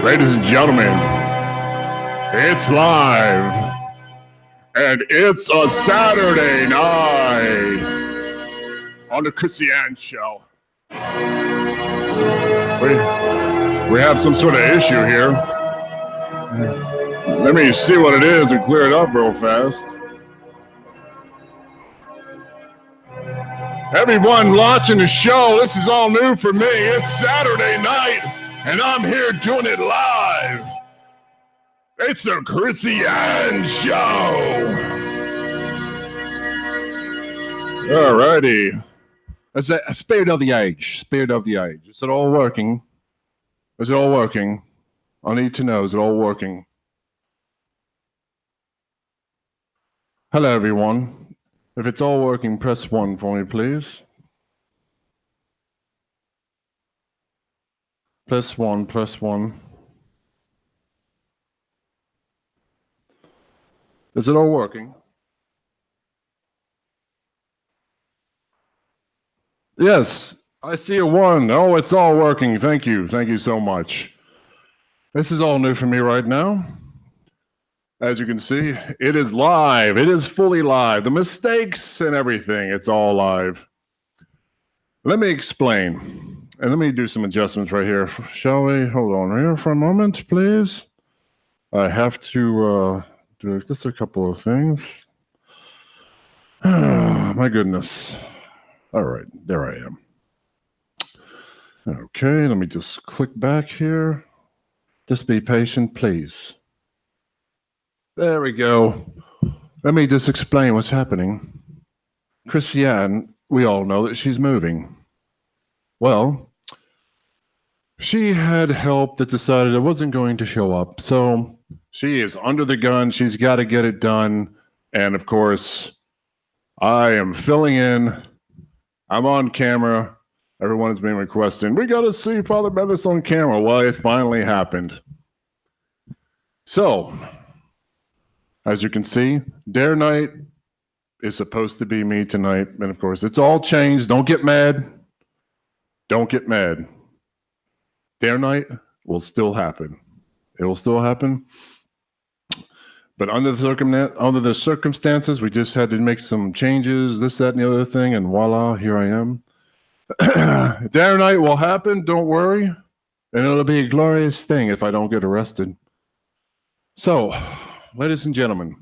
Ladies and gentlemen, it's live, and it's a Saturday night on the Krisi Show. We have some sort of issue here. Let me see what it is and clear it up real fast. Everyone watching the show, this is all new for me. It's Saturday night, and I'm here doing it live. It's the Krisi Show. Alrighty. That's a spirit of the age. Spirit of the age. Is it all working? Is it all working? I need to know, is it all working? Hello, everyone. If it's all working, press 1 for me, please. Press 1, press 1. Is it all working? Yes, I see a 1. Oh, it's all working. Thank you. Thank you so much. This is all new for me right now. As you can see, it is live. It is fully live. The mistakes and everything, it's all live. Let me explain. And let me do some adjustments right here. Shall we? Hold on here for a moment, please. I have to do just a couple of things. My goodness. All right, there I am. Okay, let me just click back here. Just be patient, please. There we go. Let me just explain what's happening. Krisi, we all know that she's moving. Well, she had help that decided it wasn't going to show up. So she is under the gun. She's got to get it done. And of course, I am filling in. I'm on camera. Everyone has been requesting, we got to see Father Menace on camera. Well, it finally happened. So, as you can see, Dare Night is supposed to be me tonight. And of course, it's all changed. Don't get mad. Don't get mad. Dare Night will still happen. It will still happen. But under the circumstances, we just had to make some changes, this, that, and the other thing. And voila, here I am. Dare Night will happen. Don't worry. And it'll be a glorious thing if I don't get arrested. So, ladies and gentlemen,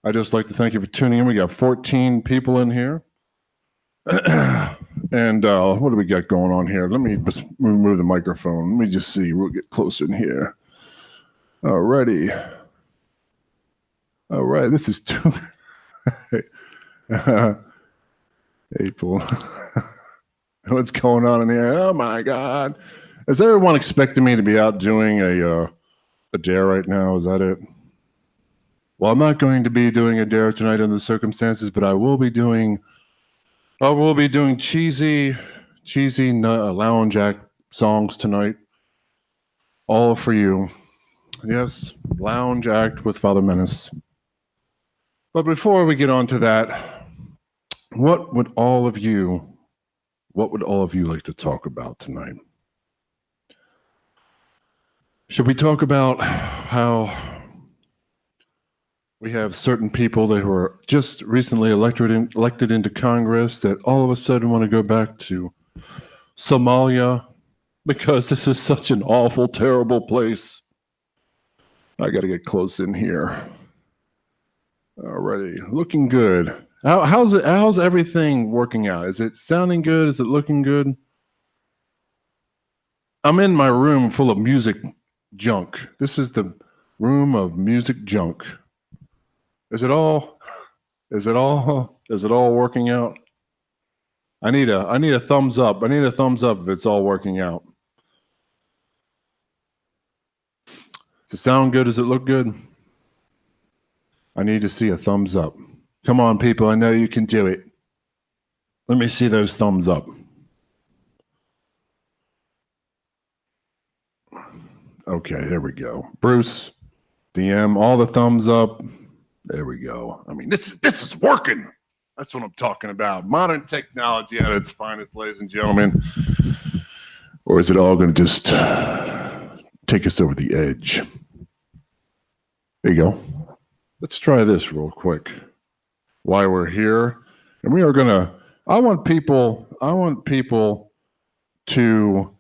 I'd just like to thank you for tuning in. We got 14 people in here. And what do we got going on here? Let me just move the microphone. Let me just see. We'll get closer in here. Alrighty. All right. This is too... April. What's going on in here? Oh, my God. Is everyone expecting me to be out doing a dare right now? Is that it? Well, I'm not going to be doing a dare tonight under the circumstances, but I will be doing cheesy lounge act songs tonight. All for you. Yes, lounge act with Father Menace. But before we get on to that, what would all of you like to talk about tonight? Should we talk about how we have certain people that were just recently elected into Congress that all of a sudden want to go back to Somalia because this is such an awful, terrible place? I got to get close in here. Alrighty, looking good. How's everything working out? Is it sounding good? Is it looking good? I'm in my room full of music junk. This is the room of music junk. Is it all working out? I need a thumbs up. I need a thumbs up if it's all working out. Does it sound good? Does it look good? I need to see a thumbs up. Come on, people. I know you can do it. Let me see those thumbs up. Okay, there we go. Bruce, DM, all the thumbs up. There we go. I mean, this is working. That's what I'm talking about. Modern technology at its finest, ladies and gentlemen. Or is it all going to just take us over the edge. There you go. Let's try this real quick while we're here. And we are going to, I want people to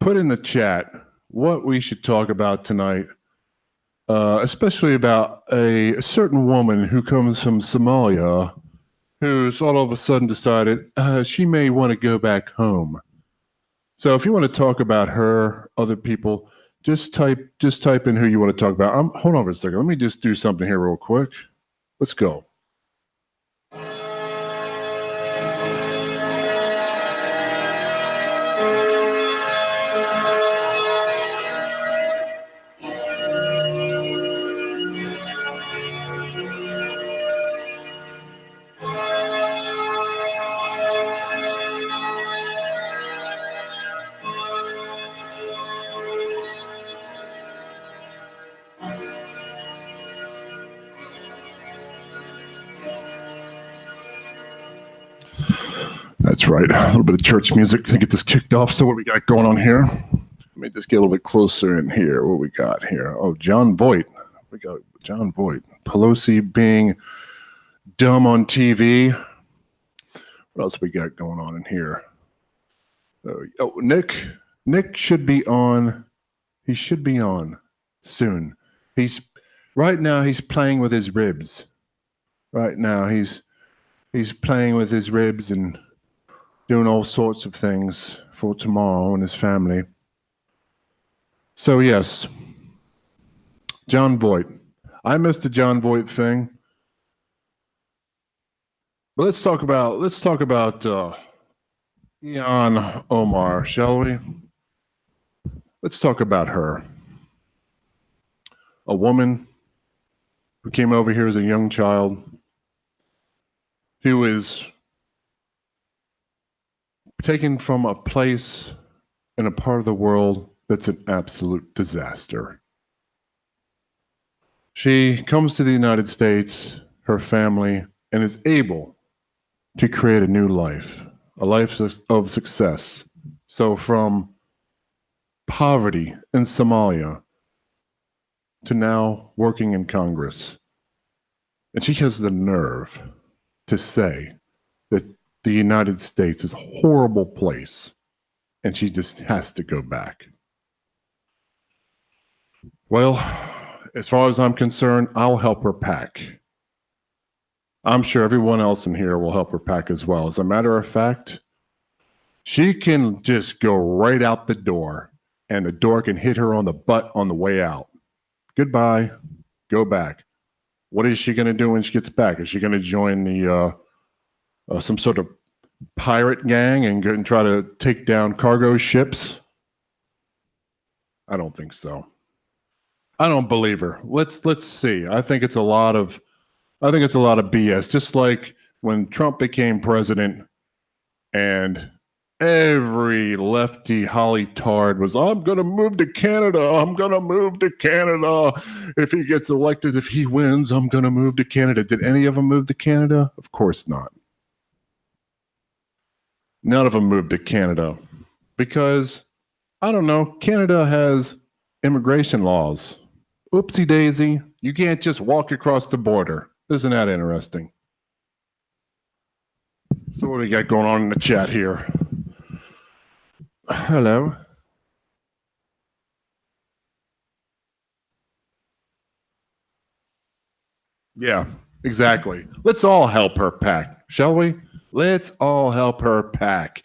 put in the chat what we should talk about tonight, especially about a certain woman who comes from Somalia who's all of a sudden decided she may want to go back home. So if you want to talk about her, other people, just type in who you want to talk about. Hold on for a second. Let me just do something here real quick. Let's go. That's right. A little bit of church music to get this kicked off. So what we got going on here? Let me just get a little bit closer in here. What we got here? Oh, John Voight. We got John Voight. Pelosi being dumb on TV. What else we got going on in here? Oh, Nick should be on. He should be on soon. Right now he's playing with his ribs. Right now he's playing with his ribs and doing all sorts of things for tomorrow and his family. So yes, John Voight. I missed the John Voight thing. But let's talk about Ilhan Omar, shall we? Let's talk about her. A woman who came over here as a young child, who is taken from a place in a part of the world that's an absolute disaster. She comes to the United States, her family, and is able to create a new life, a life of success. So from poverty in Somalia to now working in Congress. And she has the nerve to say that the United States is a horrible place and she just has to go back. Well, as far as I'm concerned, I'll help her pack. I'm sure everyone else in here will help her pack as well. As a matter of fact, she can just go right out the door and the door can hit her on the butt on the way out. Goodbye. Go back. What is she going to do when she gets back? Is she going to join the some sort of pirate gang and go and try to take down cargo ships? I don't think so. I don't believe her. Let's see. I think it's a lot of BS. Just like when Trump became president and every lefty holly-tard was, I'm going to move to Canada. I'm going to move to Canada. If he gets elected, if he wins, I'm going to move to Canada. Did any of them move to Canada? Of course not. None of them moved to Canada because, I don't know, Canada has immigration laws. Oopsie daisy. You can't just walk across the border. Isn't that interesting? So what do we got going on in the chat here? Hello. Yeah, exactly. Let's all help her pack, shall we? Let's all help her pack.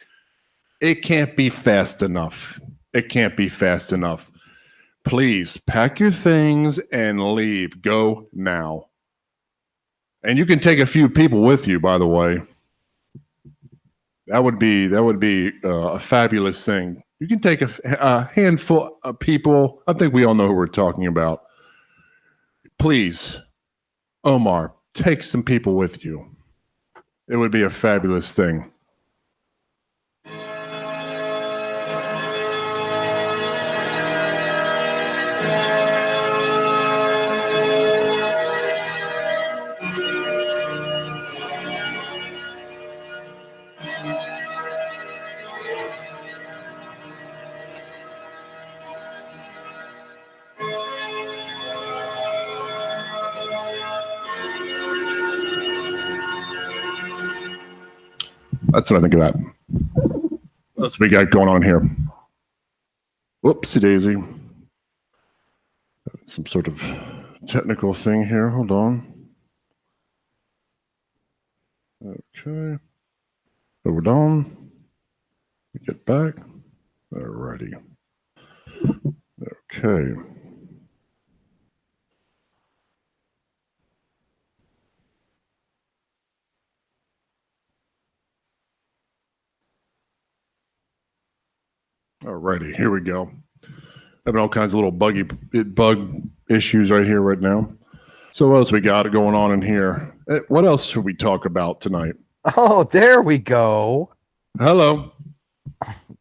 It can't be fast enough. It can't be fast enough. Please pack your things and leave. Go now. And you can take a few people with you, by the way. That would be a fabulous thing. You can take a handful of people. I think we all know who we're talking about. Please, Omar, take some people with you. It would be a fabulous thing. That's what I think of that. What else we got going on here? Whoopsie daisy. Some sort of technical thing here. Hold on. Okay. So we're done. We get back. Alrighty. Okay. Alrighty, here we go. Having all kinds of little bug issues right here, right now. So what else we got going on in here? What else should we talk about tonight? Oh, there we go. Hello.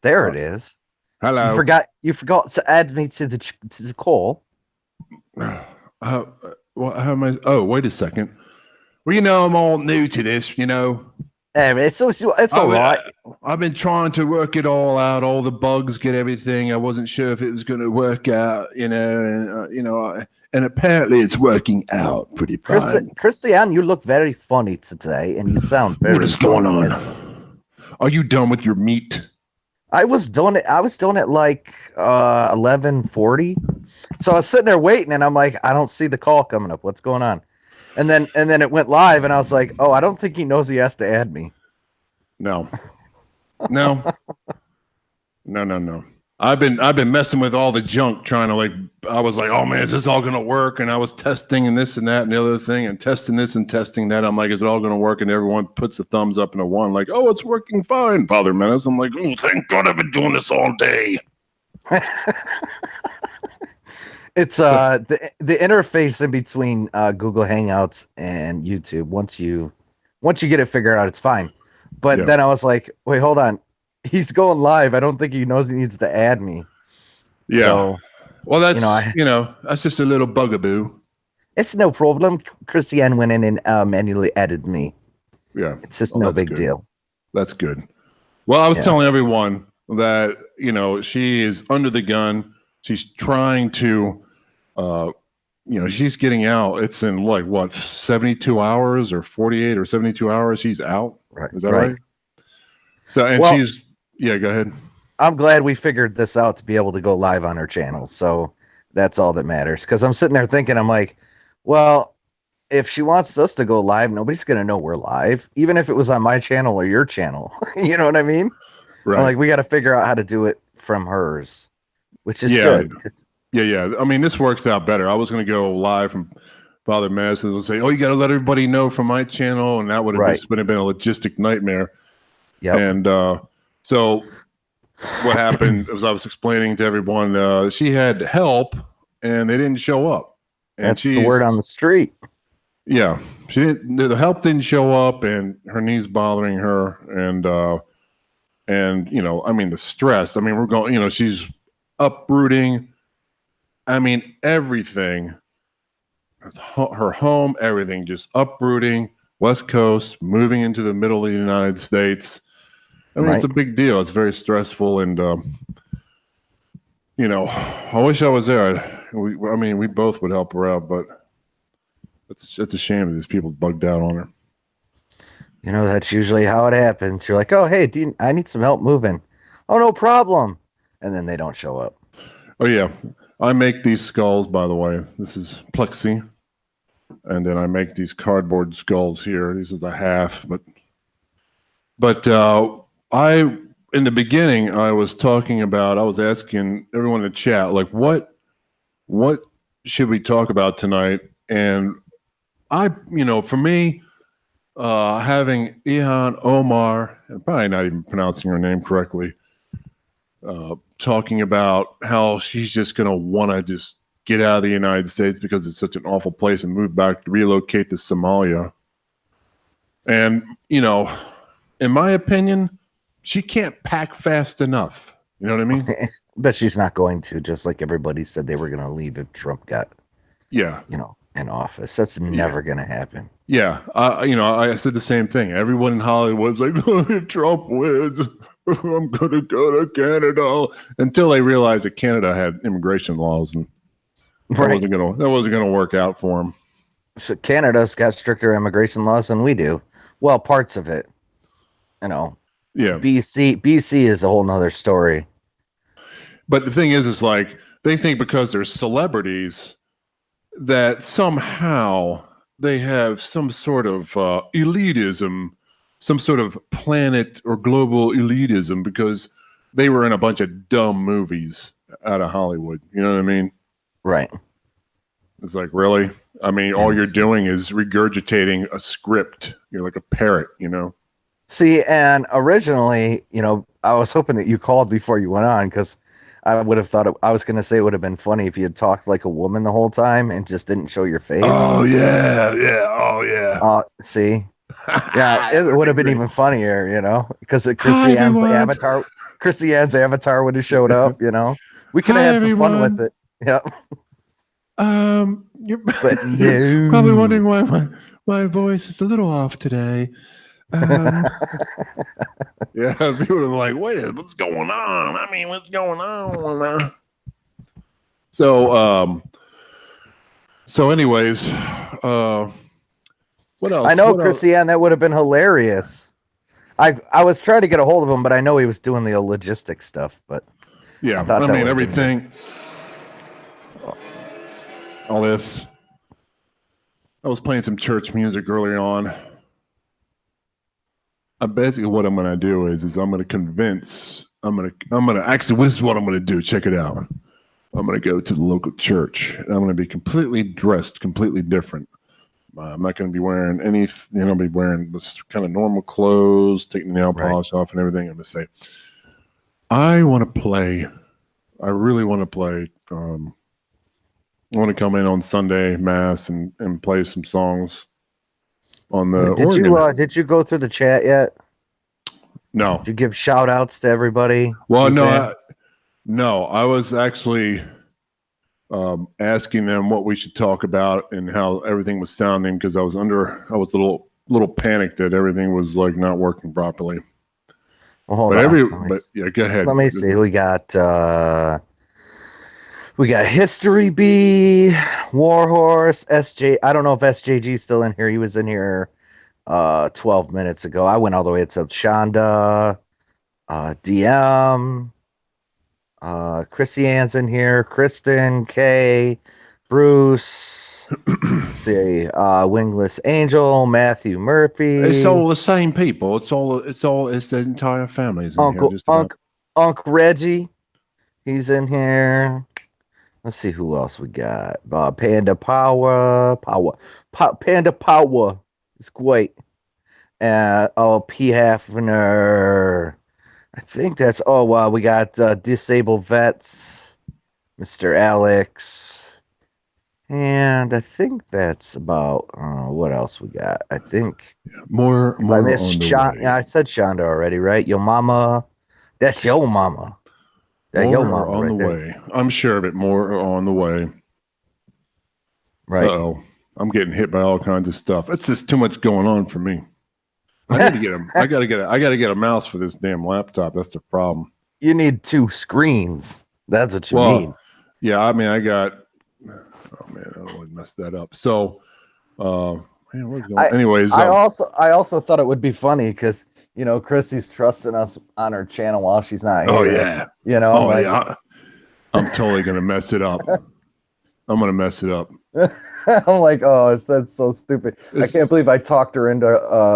There it is. Hello. You forgot to add me to the call. Well, how am I? Oh, wait a second. Well, I'm all new to this, It's all right. I've been trying to work it all out, all the bugs, get everything. I wasn't sure if it was going to work out, and apparently it's working out pretty fine. Christian, you look very funny today, and you sound very. What is going on? Are you done with your meat? I was doing it like 11:40. So I was sitting there waiting, and I'm like, I don't see the call coming up. What's going on? And then it went live, and I was like, oh, I don't think he knows he has to add me. No. I've been messing with all the junk, trying to I was like, oh man, is this all gonna work? And I was testing and this and that and the other thing, and testing this and testing that. I'm like, is it all gonna work? And everyone puts a thumbs up and a one, like, oh, it's working fine, Father Menace. I'm like, oh, thank God, I've been doing this all day. It's the interface in between Google Hangouts and YouTube. Once you get it figured out, it's fine. But then I was like, wait, hold on. He's going live. I don't think he knows he needs to add me. Yeah. So, well, that's that's just a little bugaboo. It's no problem. Christiane went in and manually added me. Yeah. It's just no big deal. That's good. Well, I was telling everyone that, she is under the gun. She's trying to, she's getting out. It's in 72 hours or 48 or 72 hours. She's out. Right. Is that right? So, and go ahead. I'm glad we figured this out to be able to go live on her channel. So that's all that matters. Because I'm sitting there thinking, I'm like, well, if she wants us to go live, nobody's going to know we're live, even if it was on my channel or your channel. You know what I mean? Right. I'm like, we got to figure out how to do it from hers, which is good. Yeah. I mean, this works out better. I was going to go live from Father Madison and say, oh, you got to let everybody know from my channel. And that would have been a logistic nightmare. Yeah. And so what happened was I was explaining to everyone, she had help and they didn't show up. And that's the word on the street. Yeah. The help didn't show up and her knee's bothering her. And I mean, the stress, I mean, we're going, she's uprooting. I mean, everything, her home, everything, just uprooting, West Coast, moving into the middle of the United States. I mean, it's a big deal. It's very stressful. And, I wish I was there. We both would help her out, but it's a shame that these people bugged out on her. That's usually how it happens. You're like, oh, hey, I need some help moving. Oh, no problem. And then they don't show up. Oh, yeah. I make these skulls, by the way. This is plexi. And then I make these cardboard skulls here. This is a half. But in the beginning, I was asking everyone in the chat, like, what should we talk about tonight? And for me, having Ihan Omar, and probably not even pronouncing her name correctly, talking about how she's just going to want to just get out of the United States because it's such an awful place and move back, relocate to Somalia. And, in my opinion, she can't pack fast enough. You know what I mean? But she's not going to, just like everybody said they were going to leave if Trump got, in office. That's never going to happen. Yeah. I said the same thing. Everyone in Hollywood's like, oh, if Trump wins, I'm going to go to Canada. Until they realized that Canada had immigration laws and that wasn't going to work out for them. So Canada's got stricter immigration laws than we do. Well, parts of it, Yeah. BC is a whole nother story. But the thing is like they think because they're celebrities that somehow they have some sort of elitism, some sort of planet or global elitism because they were in a bunch of dumb movies out of Hollywood. You know what I mean? Right. It's like, really? I mean, all you're doing is regurgitating a script. You're like a parrot, you know? See, and originally, I was hoping that you called before you went on because I would have thought I was going to say it would have been funny if you had talked like a woman the whole time and just didn't show your face. Oh, yeah. Yeah. Oh, yeah. See, yeah, it would have been even funnier, because Hi, everyone. Chrissy Ann's avatar would have showed up, We could have Hi, had some fun with everyone. it. Yeah. You're, But you're probably no. wondering why my voice is a little off today. Yeah, people are like, wait, what's going on? I mean, what's going on? So anyways, what else? I know, What else? Chrissy Ann, that would have been hilarious. I was trying to get a hold of him, but I know he was doing the logistics stuff. But Yeah, I mean everything. All this. I was playing some church music early on. Basically, what I'm going to do is I'm going to convince. I'm going to actually. This is what I'm going to do. Check it out. I'm going to go to the local church. And I'm going to be completely dressed, completely different. I'm not going to be wearing any. I'll be wearing this kind of normal clothes, taking the nail polish off and everything. I'm going to say, I want to play. I really want to play. I want to come in on Sunday Mass and play some songs on the organ. Did you go through the chat yet? No. Did you give shout outs to everybody? Well, no, I was actually asking them what we should talk about and how everything was sounding because I was a little panicked that everything was like not working properly. Well, hold on. Yeah, go ahead. Let me see. We got History B, Warhorse, SJ. I don't know if SJG's still in here. He was in here 12 minutes ago. I went all the way to Shonda, DM, Chrissy Ann's in here, Kristen, Kay, Bruce, see, Wingless Angel, Matthew Murphy. It's all the same people. It's the entire family's in here. Uncle Reggie, he's in here. Let's see who else we got. Panda Power. Panda Power is great. P. Hafner. I think that's we got Disabled Vets, Mr. Alex. And I think that's about what else we got. I think more I missed Shonda. Yeah, I said Shonda already, right? Your mama. That's your mama. More on the way. I'm sure of it. More on the way. Right. Uh-oh. I'm getting hit by all kinds of stuff. It's just too much going on for me. I gotta get a mouse for this damn laptop. That's the problem. You need 2 screens. That's what you need. Yeah, I mean, I don't want to mess that up. So, anyways, I also thought it would be funny because Chrissy's trusting us on her channel while she's not here. Oh yeah, yeah. I'm totally gonna mess it up. I'm gonna mess it up. I'm like, that's so stupid. I can't believe I talked her into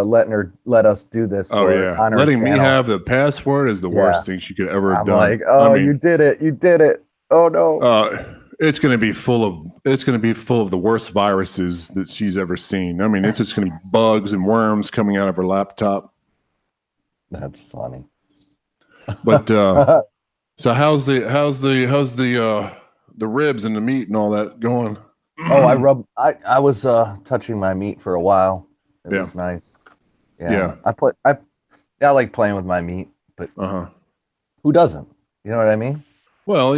let us do this. Oh yeah, letting me have the password is the worst thing she could ever have done. Like, you did it. Oh no. It's going to be full of the worst viruses that she's ever seen. I mean, it's just going to be bugs and worms coming out of her laptop. That's funny. But so how's the ribs and the meat and all that going? I was touching my meat for a while. It was nice. Yeah. I like playing with my meat, but who doesn't? You know what I mean? Well,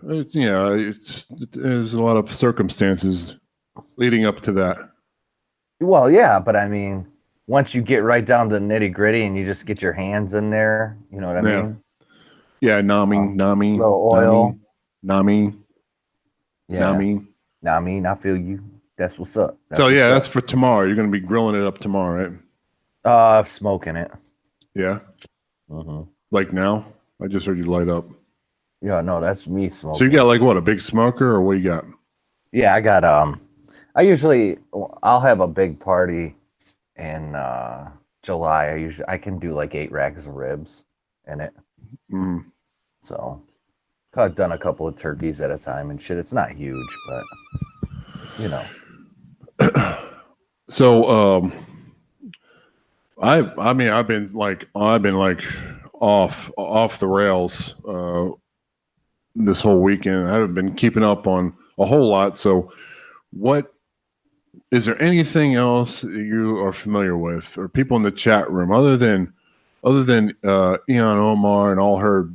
there's a lot of circumstances leading up to that. Well, yeah, but I mean, once you get right down to the nitty gritty and you just get your hands in there, you know what I mean? Yeah, Nami, little oil, Nami. I feel you. That's what's up. That's for tomorrow. You're going to be grilling it up tomorrow, right? Smoking it. Yeah. Like now? I just heard you light up. Yeah, no, that's me smoking. So you got like what, a big smoker or what you got? Yeah, I got I'll have a big party in July. I can do like 8 racks of ribs in it. Mm. So I've done a couple of turkeys at a time and shit. It's not huge, but you know. So I mean I've been like off the rails this whole weekend. I haven't been keeping up on a whole lot. So what is there anything else you are familiar with or people in the chat room other than Eon Omar and all her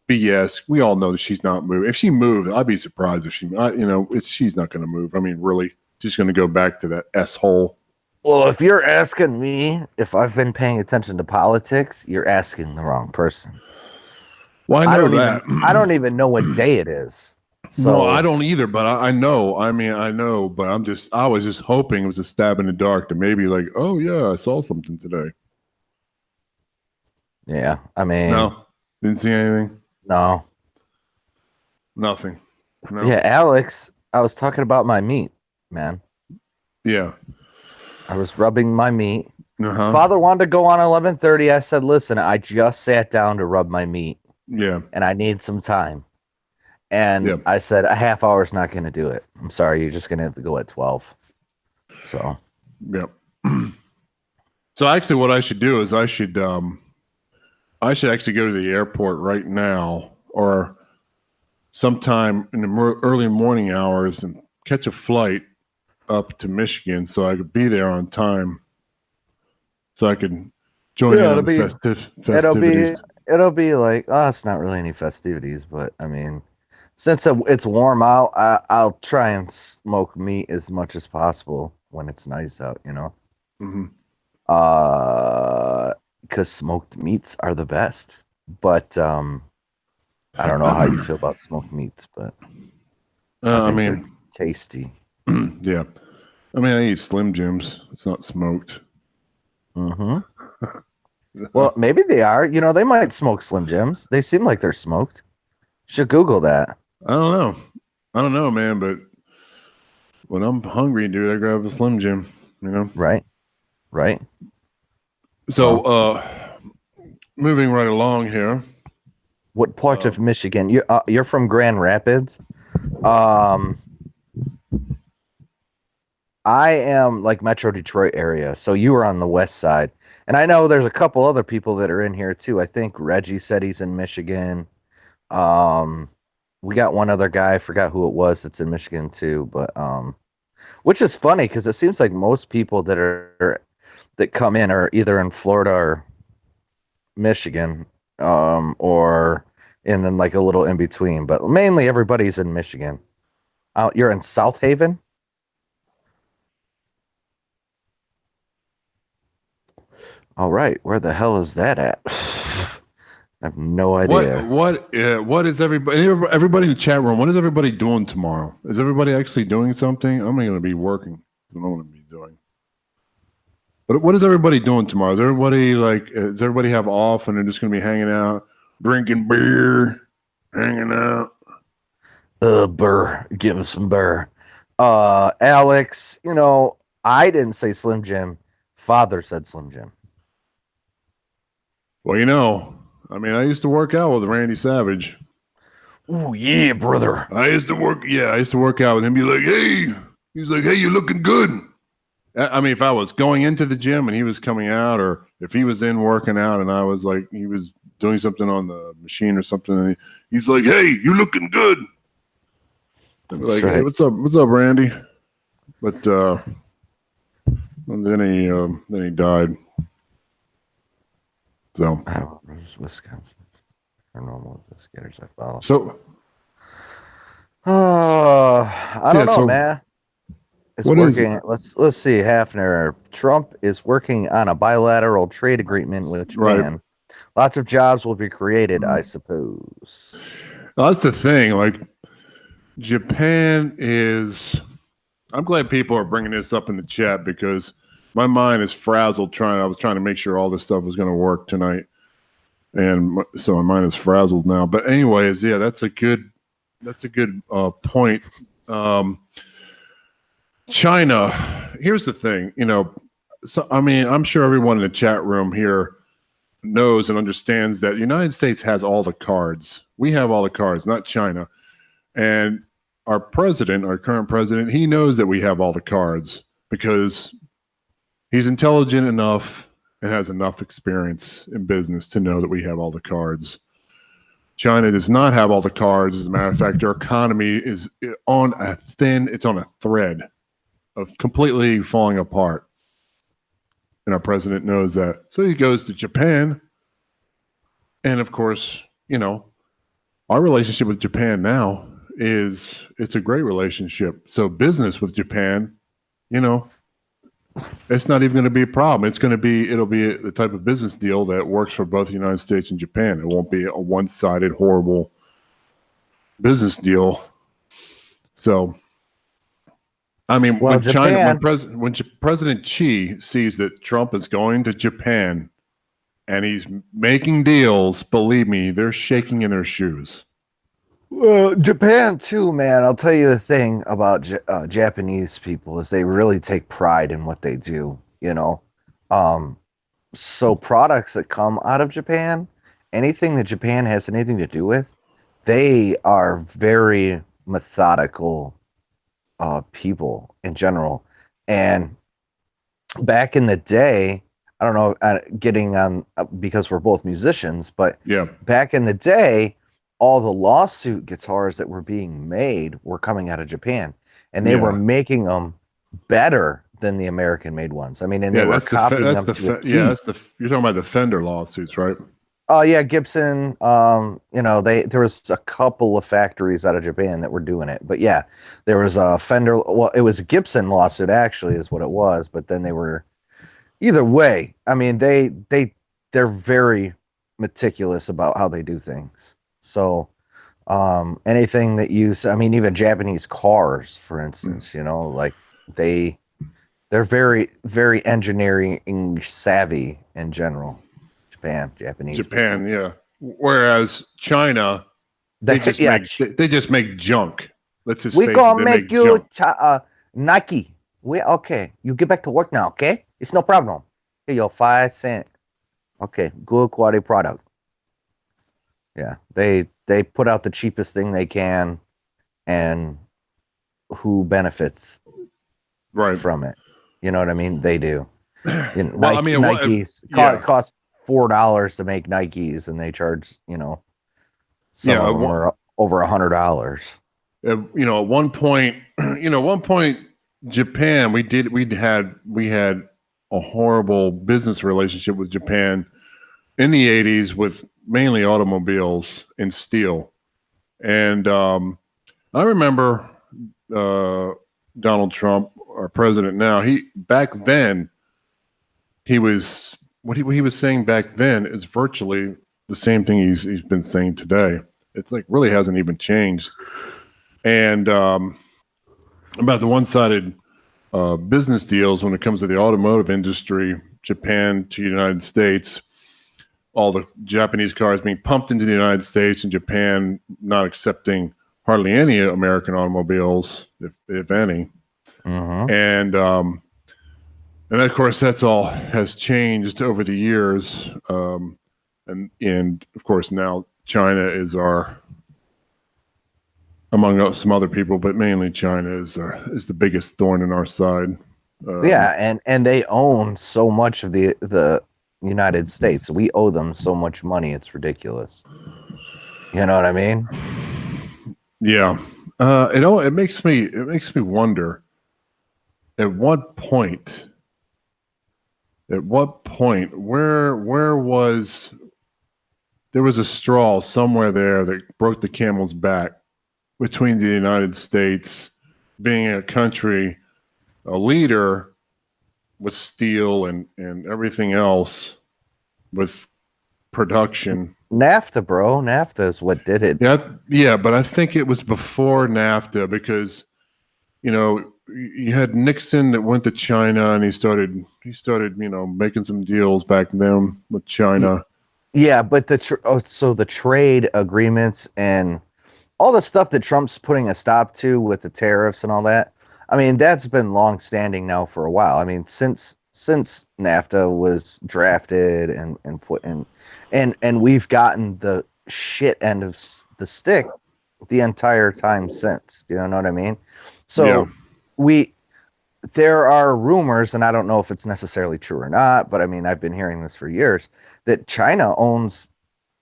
BS? We all know that she's not moving. If she moved, I'd be surprised if she's not going to move. I mean, really, she's going to go back to that S hole. Well, if you're asking me if I've been paying attention to politics, you're asking the wrong person. Well, I know that. I don't even know what day it is. So No, I don't either, but I know. I mean, I know, but I was just hoping it was a stab in the dark to maybe like, oh yeah, I saw something today. Yeah, I mean, No, didn't see anything. no, Nothing. No. Yeah, Alex, I was talking about my meat, man. Yeah. I was rubbing my meat. Uh-huh. Father wanted to go on 11:30. I said, listen, I just sat down to rub my meat. Yeah. And I need some time. And Yep. I said, a half hour is not going to do it. I'm sorry. You're just going to have to go at 12. So. Yep. So actually what I should do is I should actually go to the airport right now or sometime in the early morning hours and catch a flight up to Michigan so I could be there on time so I could join in on the festivities. It'll be like, oh, it's not really any festivities, but I mean, since it's warm out, I'll try and smoke meat as much as possible when it's nice out, you know? Mm-hmm. Because smoked meats are the best. But I don't know how you feel about smoked meats, but I mean, they're tasty. Yeah. I mean, I eat Slim Jims. It's not smoked. Mm-hmm. Well, maybe they are. You know, they might smoke Slim Jims. They seem like they're smoked. Should Google that. I don't know, man, but when I'm hungry, dude, I grab a Slim Jim, you know? Right. So, moving right along here. What part of Michigan? You're from Grand Rapids. I am like Metro Detroit area, so you are on the west side. And I know there's a couple other people that are in here too. I think Reggie said he's in Michigan. We got one other guy, I forgot who it was, that's in Michigan too, but which is funny because it seems like most people that come in are either in Florida or Michigan, or and then like a little in between, but mainly everybody's in Michigan. You're in South Haven? All right, where the hell is that at? I have no idea. What is everybody in the chat room? What is everybody doing tomorrow? Is everybody actually doing something? I'm going to be working. I don't know what I'm going to be doing. But what is everybody doing tomorrow? Does everybody have off and they're just going to be hanging out, drinking beer, hanging out? Burr, give us some burr. Alex, you know, I didn't say Slim Jim. Father said Slim Jim. Well, you know, I mean, I used to work out with Randy Savage. Oh yeah, brother. I used to work out with him. Be like, hey, he's like, hey, you're looking good. I mean, if I was going into the gym and he was coming out, or if he was in working out and I was like, he was doing something on the machine or something, and he's like, hey, you're looking good. I'd be like, right. Hey, what's up, Randy? But then he died. So I don't know, Wisconsin. I don't know what the skaters I follow. So I don't know, man. It's working. Let's see, Hafner. Trump is working on a bilateral trade agreement with Japan. Right. Lots of jobs will be created, I suppose. Well, that's the thing. Like, Japan is. I'm glad people are bringing this up in the chat because my mind is frazzled. I was trying to make sure all this stuff was going to work tonight. and so my mind is frazzled now. But anyways, yeah, that's a good point. China. Here's the thing, So I mean, I'm sure everyone in the chat room here knows and understands that the United States has all the cards. We have all the cards, not China. And our current president, he knows that we have all the cards because he's intelligent enough and has enough experience in business to know that we have all the cards. China does not have all the cards. As a matter of fact, our economy is on a thread of completely falling apart. And our president knows that. So he goes to Japan. And of course, our relationship with Japan now it's a great relationship. So business with Japan, it's not even going to be a problem. It'll be the type of business deal that works for both the United States and Japan. It won't be a one-sided, horrible business deal. So, I mean, Well, when President Xi sees that Trump is going to Japan and he's making deals, believe me, they're shaking in their shoes. Well, Japan too, man. I'll tell you the thing about Japanese people is they really take pride in what they do. So products that come out of Japan, anything that Japan has anything to do with, they are very methodical people in general. And back in the day, I don't know, getting on because we're both musicians, but yeah, back in the day, all the lawsuit guitars that were being made were coming out of Japan, and they were making them better than the American-made ones. I mean, and they were copying them to a T. Yeah, you're talking about the Fender lawsuits, right? Oh yeah, Gibson. There was a couple of factories out of Japan that were doing it, but yeah, there was a Fender. Well, it was a Gibson lawsuit actually, is what it was. But then they were either way. I mean, they're very meticulous about how they do things. So, anything that I mean, even Japanese cars, for instance, like they're very, very engineering savvy in general. Japan, yeah. Whereas China, they just make junk. Let's just we face gonna it, make you Nike. Okay. You get back to work now, okay? It's no problem. Here, your 5 cents. Okay, good quality product. Yeah, they put out the cheapest thing they can, and who benefits from it? You know what I mean? They do. Nikes cost $4 to make Nikes, and they charge some of them are over $100. At one point, Japan, we had a horrible business relationship with Japan in the 80s with mainly automobiles and steel. And I remember Donald Trump, our president now, what he was saying back then is virtually the same thing he's been saying today. It's like really hasn't even changed. And about the one-sided business deals when it comes to the automotive industry, Japan to the United States, all the Japanese cars being pumped into the United States and Japan not accepting hardly any American automobiles, if any. Mm-hmm. And of course, that's all has changed over the years. And of course, now China is among some other people, but mainly China is the biggest thorn in our side. And they own so much of the United States. We owe them so much money. It's ridiculous. You know what I mean? Yeah. It makes me wonder at what point where was there was a straw somewhere there that broke the camel's back between the United States being a country, a leader with steel and everything else with production. NAFTA, bro. NAFTA is what did it. Yeah, but I think it was before NAFTA because, you had Nixon that went to China and he started, making some deals back then with China. Yeah, but so the trade agreements and all the stuff that Trump's putting a stop to with the tariffs and all that. I mean, that's been long standing now for a while. I mean, since NAFTA was drafted and put in, and we've gotten the shit end of the stick the entire time since. Do you know what I mean? Yeah. So we there are rumors, and I don't know if it's necessarily true or not, but I mean, I've been hearing this for years that China owns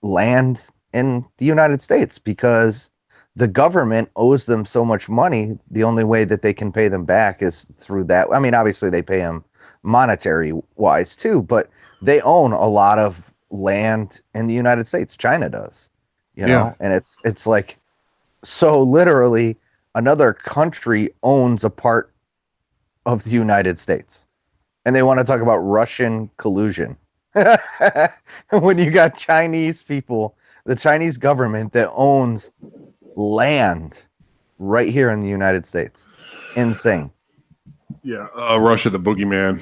land in the United States because the government owes them so much money. The only way that they can pay them back is through that. I mean, obviously they pay them monetary wise too, but they own a lot of land in the United States. China does, Yeah. and it's like so literally another country owns a part of the United States. And they want to talk about Russian collusion. When you got Chinese people, the Chinese government that owns land right here in the United States. Insane. Yeah. Russia, the boogeyman.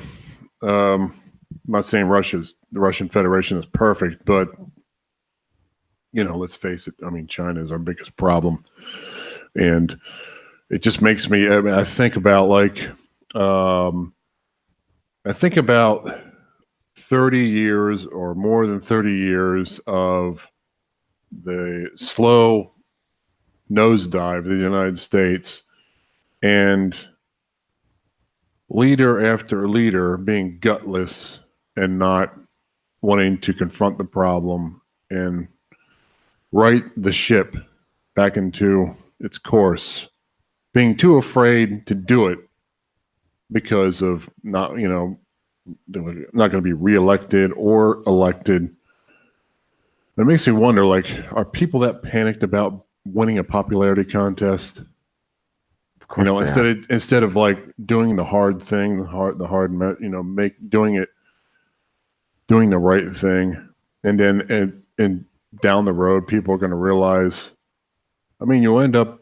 I'm not saying the Russian Federation is perfect, but let's face it. I mean, China is our biggest problem, and it just makes me. I mean, I think about 30 years or more than 30 years of the slow nosedive of the United States, and leader after leader being gutless and not wanting to confront the problem and right the ship back into its course, being too afraid to do it because of not going to be reelected or elected. It makes me wonder, like, are people that panicked about winning a popularity contest? Of course they are. Instead of like doing the hard thing, doing the right thing, and then and down the road, people are going to realize. I mean, you'll end up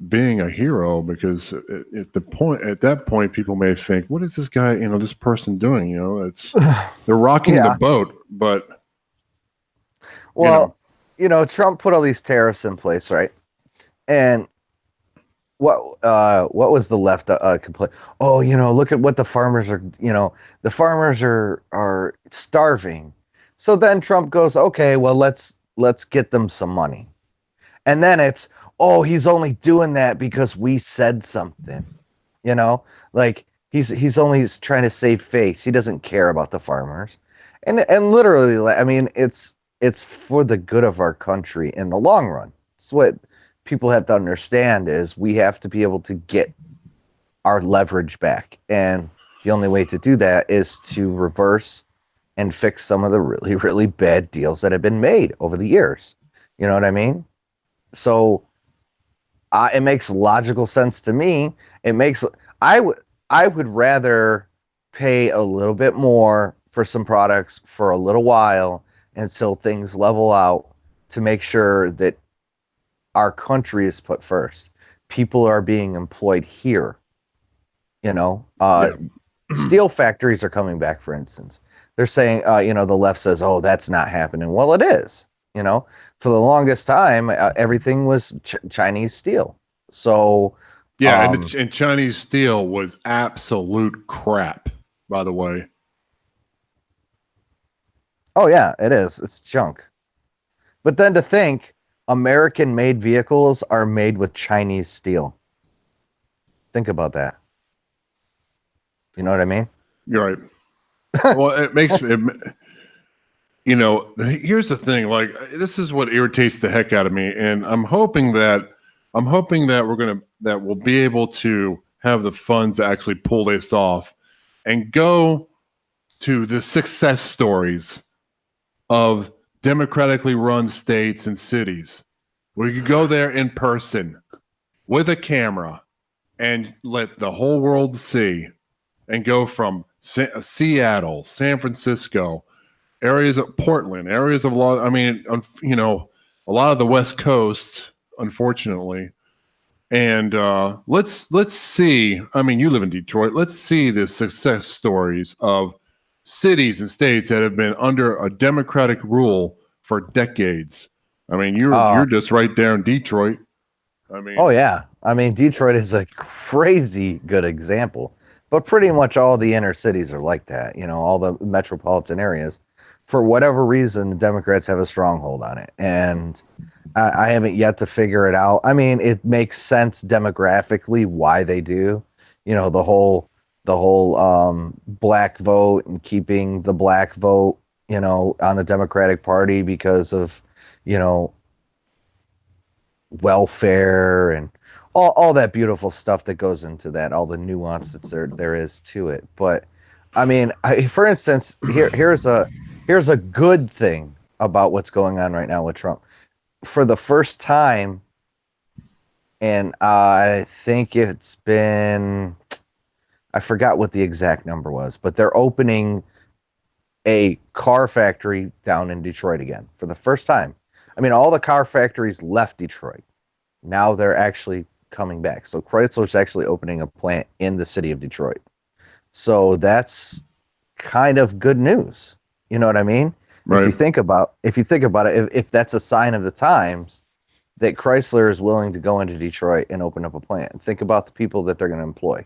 being a hero because at that point, people may think, "What is this guy? This person doing? They're rocking the Yeah. boat, but you know, Well, Trump put all these tariffs in place, right? And what was the left complaint? Oh, look at what the farmers are, the farmers are starving. So then Trump goes, okay, well let's get them some money. And then it's, oh, he's only doing that because we said something. You know, like he's only trying to save face. He doesn't care about the farmers. And literally, I mean, it's for the good of our country in the long run. It's what people have to understand is we have to be able to get our leverage back. And the only way to do that is to reverse and fix some of the really, really bad deals that have been made over the years. You know what I mean? So it makes logical sense to me. It makes I would rather pay a little bit more for some products for a little while until things level out to make sure that our country is put first. People are being employed here. You know, yeah, steel factories are coming back. For instance, they're saying, the left says, "Oh, that's not happening." Well, it is. For the longest time, everything was Chinese steel. So, yeah." And, um, and Chinese steel was absolute crap, by the way. oh yeah, it is. It's junk. But then to think American-made vehicles are made with Chinese steel. Think about that. You know what I mean? You're right. Well, it makes it, here's the thing. Like, this is what irritates the heck out of me, and I'm hoping that we'll be able to have the funds to actually pull this off and go to the success stories of democratically run states and cities. We could go there in person with a camera and let the whole world see, and go from Seattle, San Francisco, areas of Portland, areas of I mean, a lot of the West Coast, unfortunately. And let's see. I mean, you live in Detroit. Let's see the success stories of cities and states that have been under a democratic rule for decades. I mean, you're Uh, just right there in Detroit. I mean, oh yeah. I mean, Detroit is a crazy good example, but pretty much all the inner cities are like that. You know, all the metropolitan areas. For whatever reason, the Democrats have a stronghold on it, and I haven't yet to figure it out. I mean, it makes sense demographically why they do. You know, the whole black vote and keeping the black vote, you know, on the Democratic Party because of, you know, welfare and all that beautiful stuff that goes into that, all the nuance that's there is to it. But I mean, for instance, here's a good thing about what's going on right now with Trump. For the first time, and I think it's been, I forgot what the exact number was, but they're opening a car factory down in Detroit again for the first time. I mean, all the car factories left Detroit. Now they're actually coming back. So Chrysler's actually opening a plant in the city of Detroit. So that's kind of good news. You know what I mean? right. If you think about it, if that's a sign of the times that Chrysler is willing to go into Detroit and open up a plant, think about the people that they're going to employ.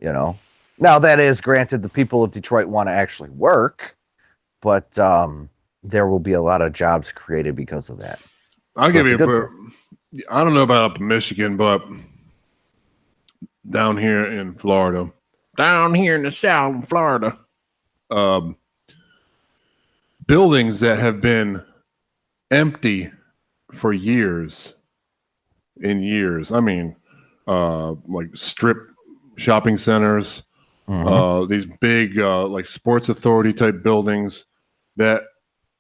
You know, now that is granted, the people of Detroit want to actually work, but there will be a lot of jobs created because of that. I'll So give it's a you good a. thing. I don't know about up in Michigan, but down here in Florida, down here in the South in Florida, um, buildings that have been empty for years and years. I mean, like strip shopping centers, Mhm. these big like Sports Authority type buildings that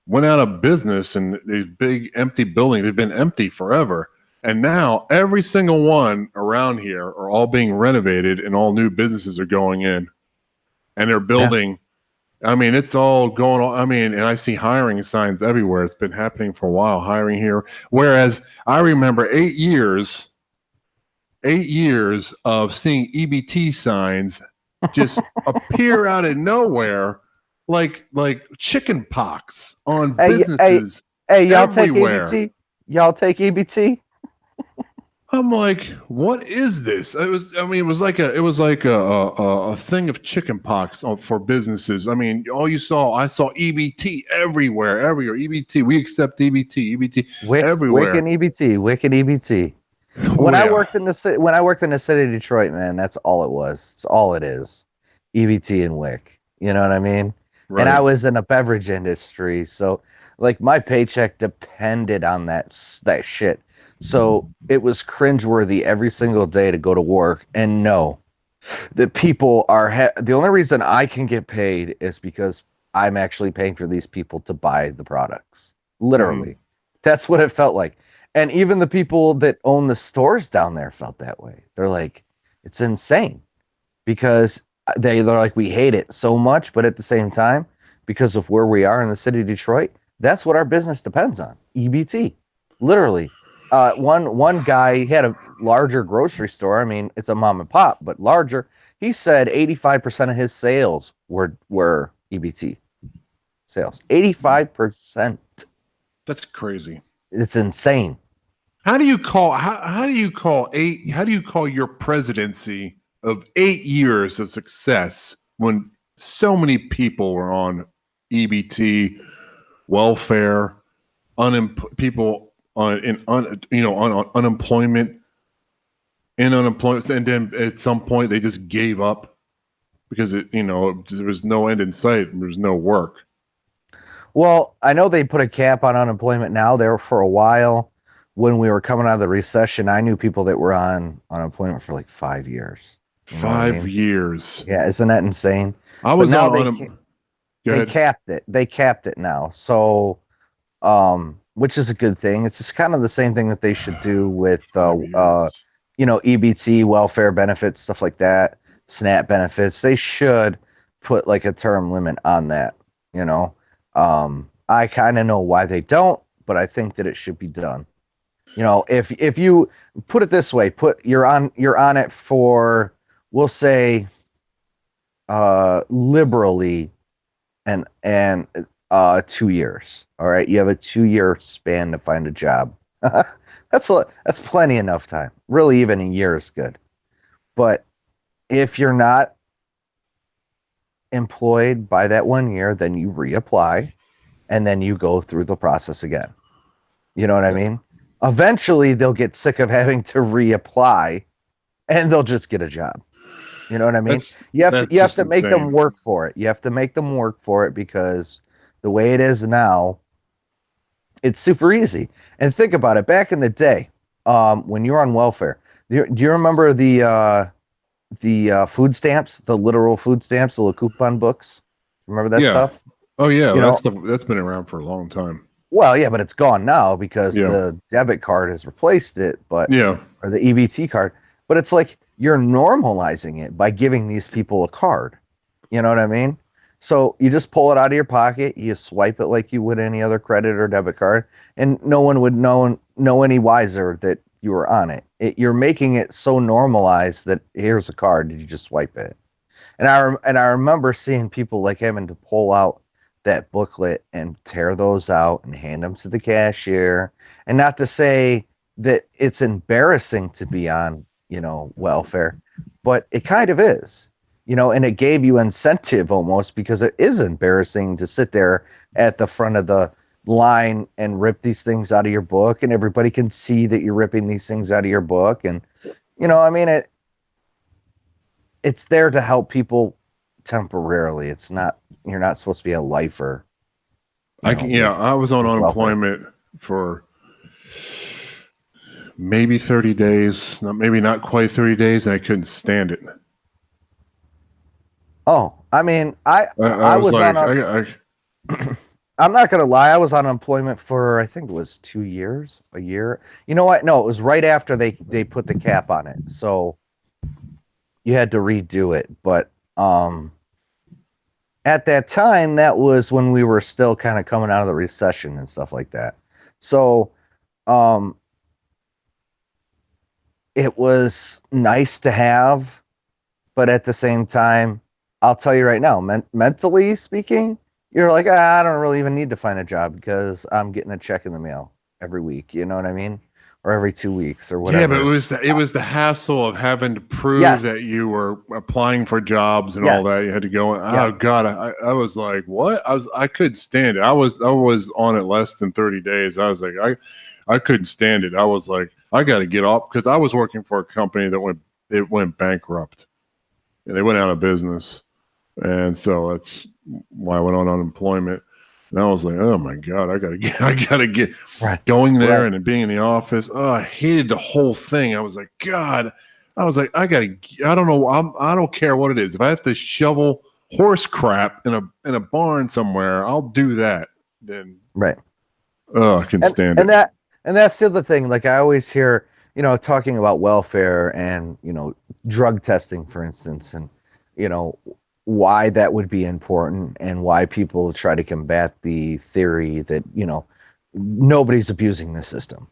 went out of business, and these big empty buildings, they've been empty forever. And now every single one around here are all being renovated, and all new businesses are going in, and they're Yeah. building. I mean, it's all going on. I mean, and I see hiring signs everywhere. It's been happening for a while, hiring here. Whereas I remember 8 years of seeing EBT signs just appear out of nowhere like chicken pox on Hey, hey, businesses hey, y'all take everywhere. EBT? Y'all take EBT? I'm like, what is this? It was like a thing of chicken pox for businesses. I mean, I saw EBT everywhere. EBT, we accept EBT Wick everywhere. and EBT, Wick and EBT. Oh yeah, When I worked in the city of Detroit, man, that's all it was. It's all it is. EBT and Wick. You know what I mean? And I right. was in a beverage industry, so like my paycheck depended on that shit. So it was cringeworthy every single day to go to work and know that people are the only reason I can get paid is because I'm actually paying for these people to buy the products. Mhm. Literally. That's what it felt like. And even the people that own the stores down there felt that way. They're like, it's insane because they're like, we hate it so much, but at the same time, because of where we are in the city of Detroit, that's what our business depends on. EBT, literally. One guy, he had a larger grocery store. I mean, it's a mom and pop, but larger. He said 85% of his sales were EBT sales. 85%. That's crazy. It's insane. How do you call your presidency of 8 years a success when so many people were on EBT, welfare, people on unemployment, and then at some point they just gave up because there was no end in sight, and there was no work. Well, I know they put a cap on unemployment now. There for a while, when we were coming out of the recession, I knew people that were on unemployment for like 5 years. You know what I 5 mean? years. Yeah, isn't that insane? I But was now Go they ahead. capped it. They capped it now. So, which is a good thing. It's just kind of the same thing that they should do with, 5 years. you know, EBT, welfare benefits, stuff like that, SNAP benefits. They should put like a term limit on that. You know, I kind of know why they don't, but I think that it should be done. You know, if you put it this way, you're on it for, we'll say, liberally and 2 years. All right, you have a 2 year span to find a job. That's plenty enough time. Really, even a year is good. But if you're not employed by that 1 year, then you reapply and then you go through the process again. You know what I mean? Eventually, they'll get sick of having to reapply and they'll just get a job. You know what I mean? That's You have just to make them insane. work for it. You have to make them work for it because the way it is now, it's super easy. And think about it. Back in the day, when you were on welfare, do you remember the food stamps, the literal food stamps, the little coupon books? Remember that Yeah. stuff? Oh yeah, You know, that's been around for a long time. well, yeah, but it's gone now because Yeah. the debit card has replaced it, but Yeah. or the EBT card. But it's like you're normalizing it by giving these people a card. You know what I mean? So you just pull it out of your pocket, you swipe it like you would any other credit or debit card, and no one would know any wiser that you were on it. You're making it so normalized that here's a card, did you just swipe it? And I remember seeing people like having to pull out that booklet and tear those out and hand them to the cashier. And not to say that it's embarrassing to be on, welfare, but it kind of is, and it gave you incentive almost because it is embarrassing to sit there at the front of the line and rip these things out of your book and everybody can see that you're ripping these things out of your book. And, I mean, it's there to help people temporarily. It's not You're not supposed to be a lifer. I was on With welfare. unemployment for maybe 30 days, maybe not quite 30 days, and I couldn't stand it. Oh, I mean, I I was was on like, a. I'm not gonna lie. I was on unemployment for I think it was 2 years, a year. You know what? No, it was right after they put the cap on it, so you had to redo it. But at that time, that was when we were still kind of coming out of the recession and stuff like that. So um, it was nice to have, but at the same time, I'll tell you right now, mentally speaking, you're like, I don't really even need to find a job because I'm getting a check in the mail every week. You know what I mean? Or every 2 weeks or yeah, but whatever. it was the hassle of having to prove that Yes. you were applying for jobs and all that. Yes. You had to go. Yeah. Oh God, I was like, what? I couldn't stand it. I was on it less than 30 days. I was like, I couldn't stand it. I was like, I got to get off because I was working for a company that went bankrupt. And they went out of business, and so that's why I went on unemployment. And I was like, oh my God, I gotta get Right. going there Right. and being in the office. Oh, I hated the whole thing. I was like, God, I was like, I don't know, I don't care what it is. If I have to shovel horse crap in a barn somewhere, I'll do that. Then, Right. oh, I can and stand and it. that's the other thing. Like I always hear, talking about welfare and drug testing, for instance, and you know why that would be important and why people try to combat the theory that nobody's abusing the system.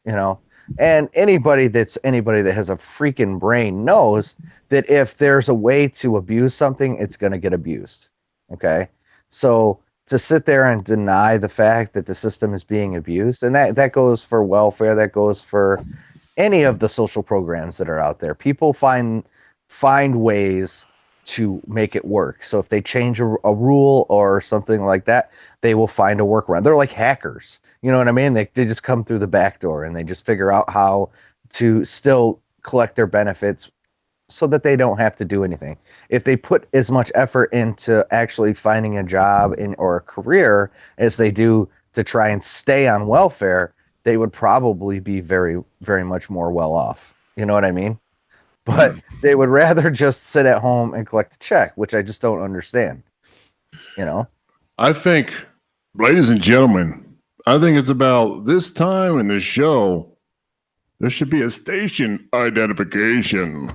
You know, and anybody that has a freaking brain knows that if there's a way to abuse something, it's going to get abused. Okay, so to sit there and deny the fact that the system is being abused, and that goes for welfare, that goes for any of the social programs that are out there. People find ways to make it work. So if they change a rule or something like that, they will find a workaround. They're like hackers. You know what I mean? They just come through the back door and they just figure out how to still collect their benefits so that they don't have to do anything. If they put as much effort into actually finding a job or a career as they do to try and stay on welfare, they would probably be very, very much more well off. You know what I mean? But they would rather just sit at home and collect a check, which I just don't understand. You know? I think, ladies and gentlemen, I think it's about this time in the show. There should be a station identification.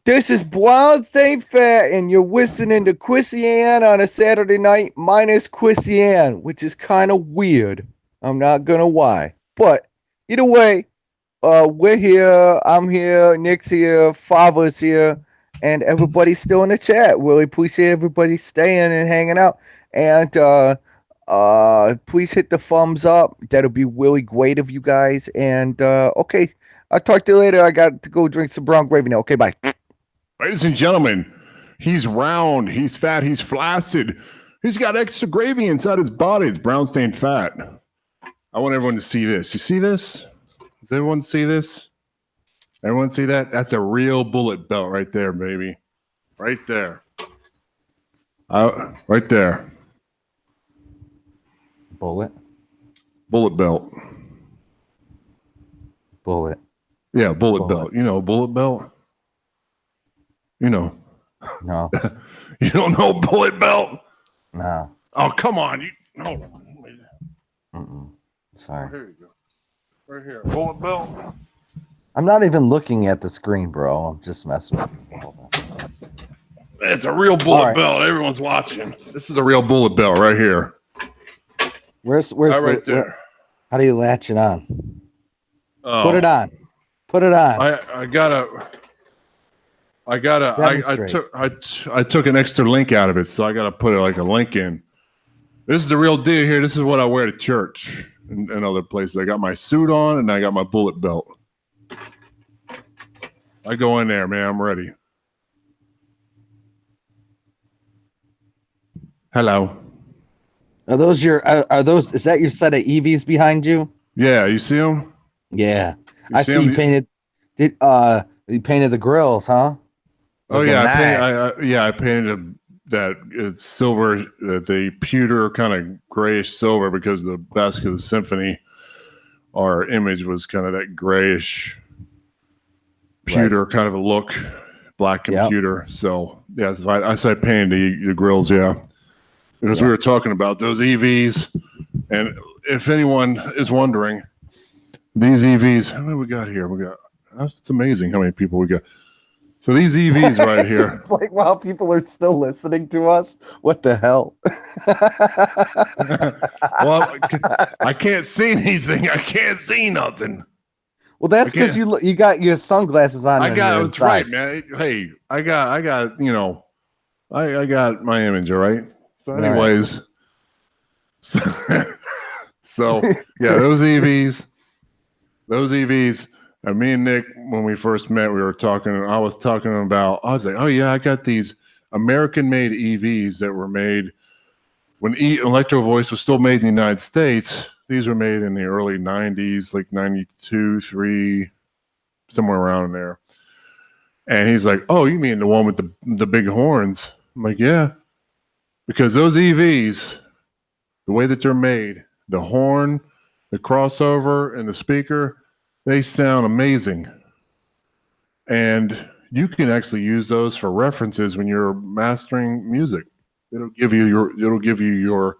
This is Blind State Fat, and you're listening to Krisi Ann on a Saturday night minus Krisi Ann, which is kind of weird. I'm not gonna lie. But either way, we're here, I'm here, Nick's here, Father's here, and everybody's still in the chat. Really appreciate everybody staying and hanging out. And please hit the thumbs up. That'll be really great of you guys. And okay, I'll talk to you later. I got to go drink some brown gravy now. Okay, bye. Ladies and gentlemen, he's round, he's fat, he's flaccid. He's got extra gravy inside his body. It's brown stained fat. I want everyone to see this. You see this? Does everyone see this? Everyone see that? That's a real bullet belt right there, baby. Right there. Right there. Bullet. Bullet belt. Bullet. Yeah, bullet belt. You know, bullet belt? You know. No. You don't know bullet belt? No. Oh, come on. Hold on. Sorry. Here you go. Right here. Bullet belt. I'm not even looking at the screen, bro. I'm just messing with you. It's a real bullet belt. Everyone's watching. This is a real bullet belt right here. Where's right there? How do you latch it on? Oh. Put it on. Put it on. I took an extra link out of it, so I gotta put like a link in. This is the real deal here. This is what I wear to church and other places. I got my suit on and I got my bullet belt. I go in there, man. I'm ready. Hello. Are those is that your set of EVs behind you? Yeah, you see them? Yeah. I see you painted you painted the grills, huh? Oh yeah, I painted that silver, the pewter kind of grayish silver, because the Basket of the Symphony, our image was kind of that grayish pewter kind of a look, black computer. Yep. So yeah, I painted the grills, because we were talking about those EVs, and if anyone is wondering, these EVs, how many we got here? It's amazing how many people we got. So these EVs right here. It's like, wow, people are still listening to us. What the hell? Well, I can't see anything. I can't see nothing. Well, that's because you got your sunglasses on. That's right, man. Hey, I got I got my image, all right. So, anyways, so yeah, those EVs. And me and Nick, when we first met, we were talking, and I was like, oh yeah, I got these American-made EVs that were made when Electro Voice was still made in the United States. These were made in the early 90s, like 92, 3, somewhere around there. And he's like, oh, you mean the one with the big horns? I'm like, yeah. Because those EVs, the way that they're made, the horn, the crossover, and the speaker, they sound amazing. And you can actually use those for references when you're mastering music. It'll give you your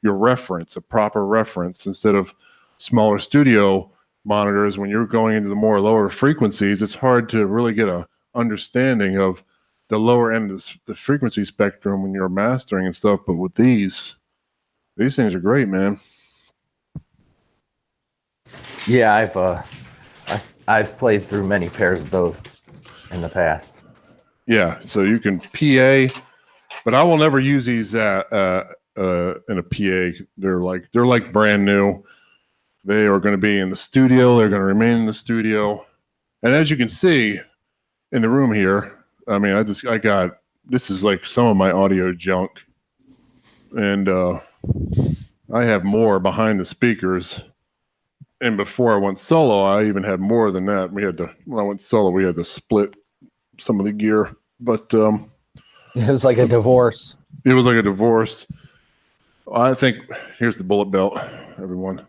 reference, a proper reference, instead of smaller studio monitors. When you're going into the more lower frequencies, it's hard to really get a understanding of the lower end of the frequency spectrum when you're mastering and stuff. But with these things are great, man. Yeah, I've played through many pairs of those in the past. Yeah, so you can PA, but I will never use these in a PA. They're like brand new. They are going to be in the studio. They're going to remain in the studio. And as you can see in the room here, I mean, this is like some of my audio junk, and I have more behind the speakers. And before I went solo, I even had more than that. When I went solo, we had to split some of the gear, but it was like a divorce. It was like a divorce. I think here's the bullet belt, everyone.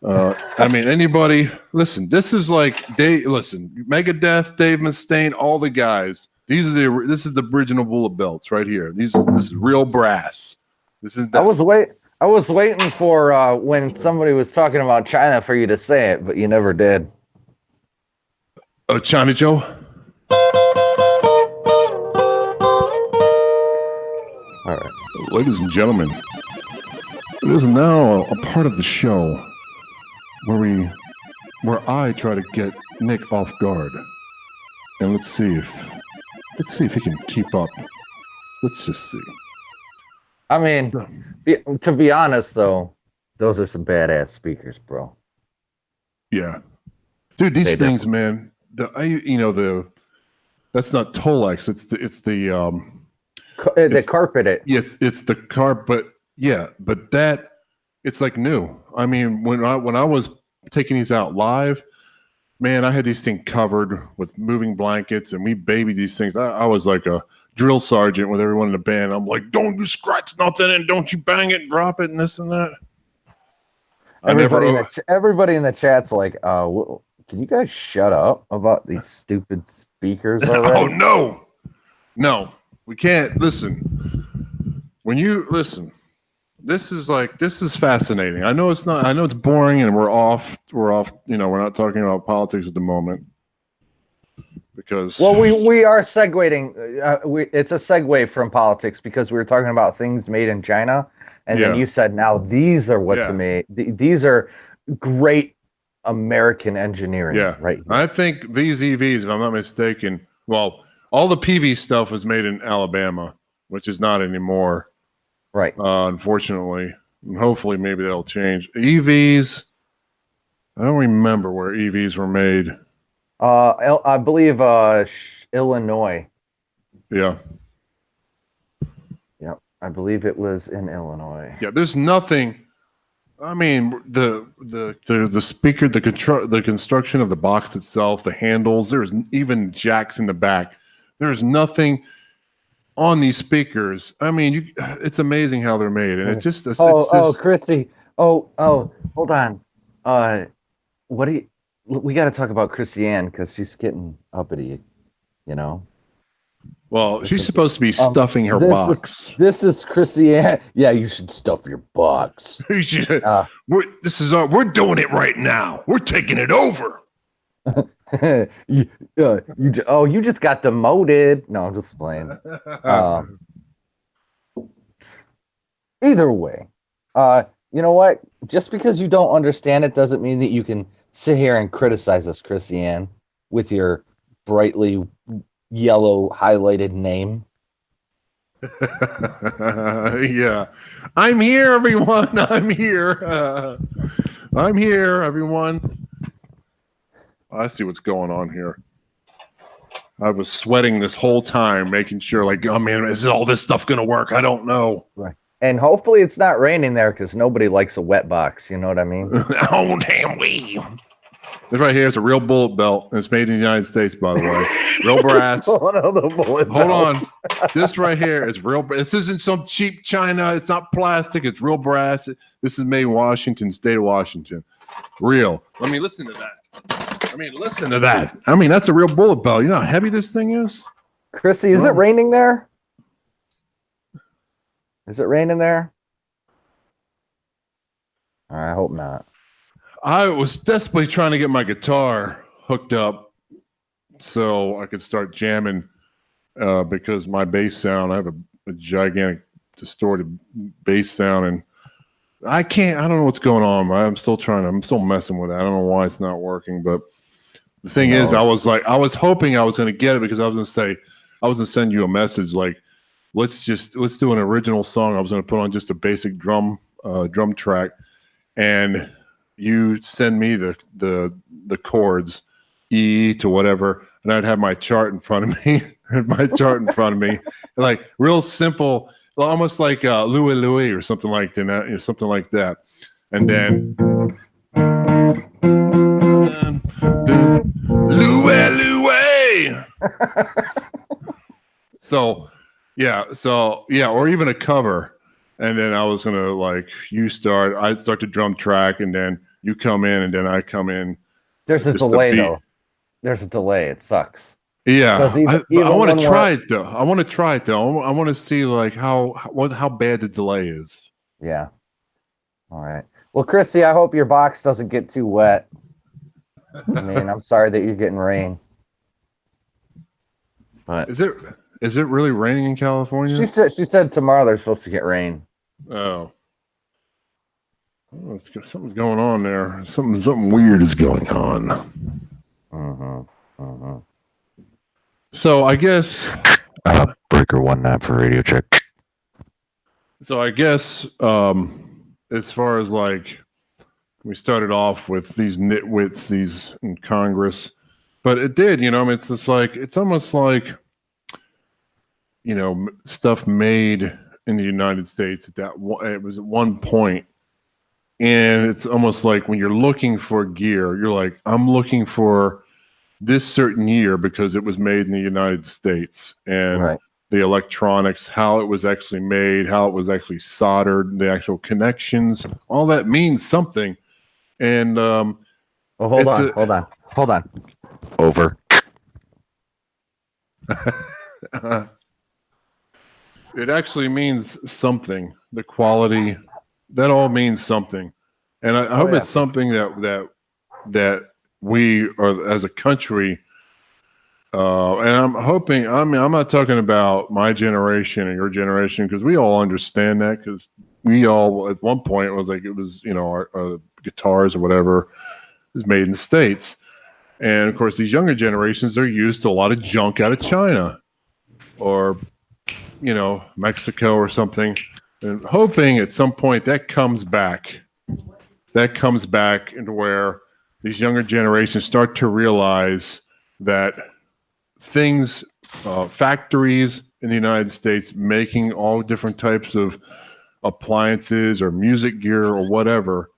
I mean, anybody listen. This is like Megadeth, Dave Mustaine, all the guys. This is the original bullet belts right here. This is real brass. This is. I was waiting for when somebody was talking about China for you to say it, but you never did. Oh, China Joe. All right, ladies and gentlemen, it is now a part of the show where I try to get Nick off guard, and let's see if Let's see if he can keep up. Let's just see. I mean, to be honest, though, those are some badass speakers, bro. Yeah, dude, these They things, man. That's not Tolex. they It's carpet it. yes, it's the carp, but yeah, but that it's like new. I mean, when I was taking these out live, man, I had these things covered with moving blankets, and we babied these things. I was like a drill sergeant with everyone in the band. I'm like, don't you scratch nothing, and don't you bang it, and drop it, and this and that. Everybody in the chat's like, can you guys shut up about these stupid speakers already? Oh no, we can't listen. When you listen, this is fascinating. I know it's not. I know it's boring, and we're off. You know, we're not talking about politics at the moment because. Well, we are segueing. It's a segue from politics because we were talking about things made in China, and then you said now these are what's made. These are great American engineering. Yeah, right. I think these EVs, if I'm not mistaken, well, all the PV stuff was made in Alabama, which is not anymore. Right. Unfortunately, and hopefully, maybe that'll change. EVs. I don't remember where EVs were made. I believe Illinois. Yeah. Yep, I believe it was in Illinois. Yeah, there's nothing. I mean, the speaker, the construction of the box itself, the handles. There's even jacks in the back. There's nothing on these speakers. I mean, it's amazing how they're made, and it's just. Krisi. Hold on. What do you? We got to talk about Christiane because she's getting uppity. You know. Well, she's supposed to be stuffing her box. This is Christiane. Yeah, you should stuff your box. We're doing it right now. We're taking it over. You just got demoted. No, I'm just playing. Either way, you know what? Just because you don't understand it doesn't mean that you can sit here and criticize us, Christiane, with your brightly yellow highlighted name. Yeah, I'm here, everyone. I'm here. I'm here, everyone. I see what's going on here. I was sweating this whole time, making sure, like, oh man, is all this stuff going to work? I don't know. Right. And hopefully it's not raining there because nobody likes a wet box. You know what I mean? Oh, damn we. This right here is a real bullet belt. And it's made in the United States, by the way. Real brass. Hold on. This right here is real. This isn't some cheap China. It's not plastic. It's real brass. This is made in Washington, state of Washington. Real. I mean, listen to that. I mean, that's a real bullet belt. You know how heavy this thing is? Krisi, is it raining there? Is it raining there? I hope not. I was desperately trying to get my guitar hooked up so I could start jamming because my bass sound, I have a gigantic distorted bass sound, and I don't know what's going on. I'm still messing with it. I don't know why it's not working, but the thing is, I was hoping I was going to get it because I was going to send you a message like, let's do an original song. I was going to put on just a basic drum track, and you send me the chords, E to whatever, and I'd have my chart in front of me, like real simple, almost like Louie Louie or something like that, and then Louie Louie. So yeah, or even a cover. And then I was gonna I'd start the drum track, and then you come in, and then I come in. There's a delay though. There's a delay. It sucks. Yeah, I want to try it though. I want to see like how bad the delay is. Yeah. All right. Well, Krisi, I hope your box doesn't get too wet. I mean, I'm sorry that you're getting rain. But is it really raining in California? She said tomorrow they're supposed to get rain. Oh. Something's going on there. Something weird is going on. So I guess Breaker 19 for radio check. So I guess as far as like we started off with these nitwits, these in Congress, but it did, I mean, it's just like it's almost like stuff made in the United States it was at one point, and it's almost like when you're looking for gear, you're like, I'm looking for this certain year because it was made in the United States, and Right. the electronics, how it was actually made, how it was actually soldered, the actual connections, all that means something. And Well, hold on. Over. it actually means something. The quality, that all means something. And I hope it's something that we are as a country. And I'm hoping. I mean, I'm not talking about my generation and your generation because we all understand that because we all at one point was like it was our guitars or whatever is made in the States, and of course these younger generations they're used to a lot of junk out of China or Mexico or something, and hoping at some point that comes back. That comes back into where these younger generations start to realize that things, factories in the United States making all different types of appliances or music gear or whatever,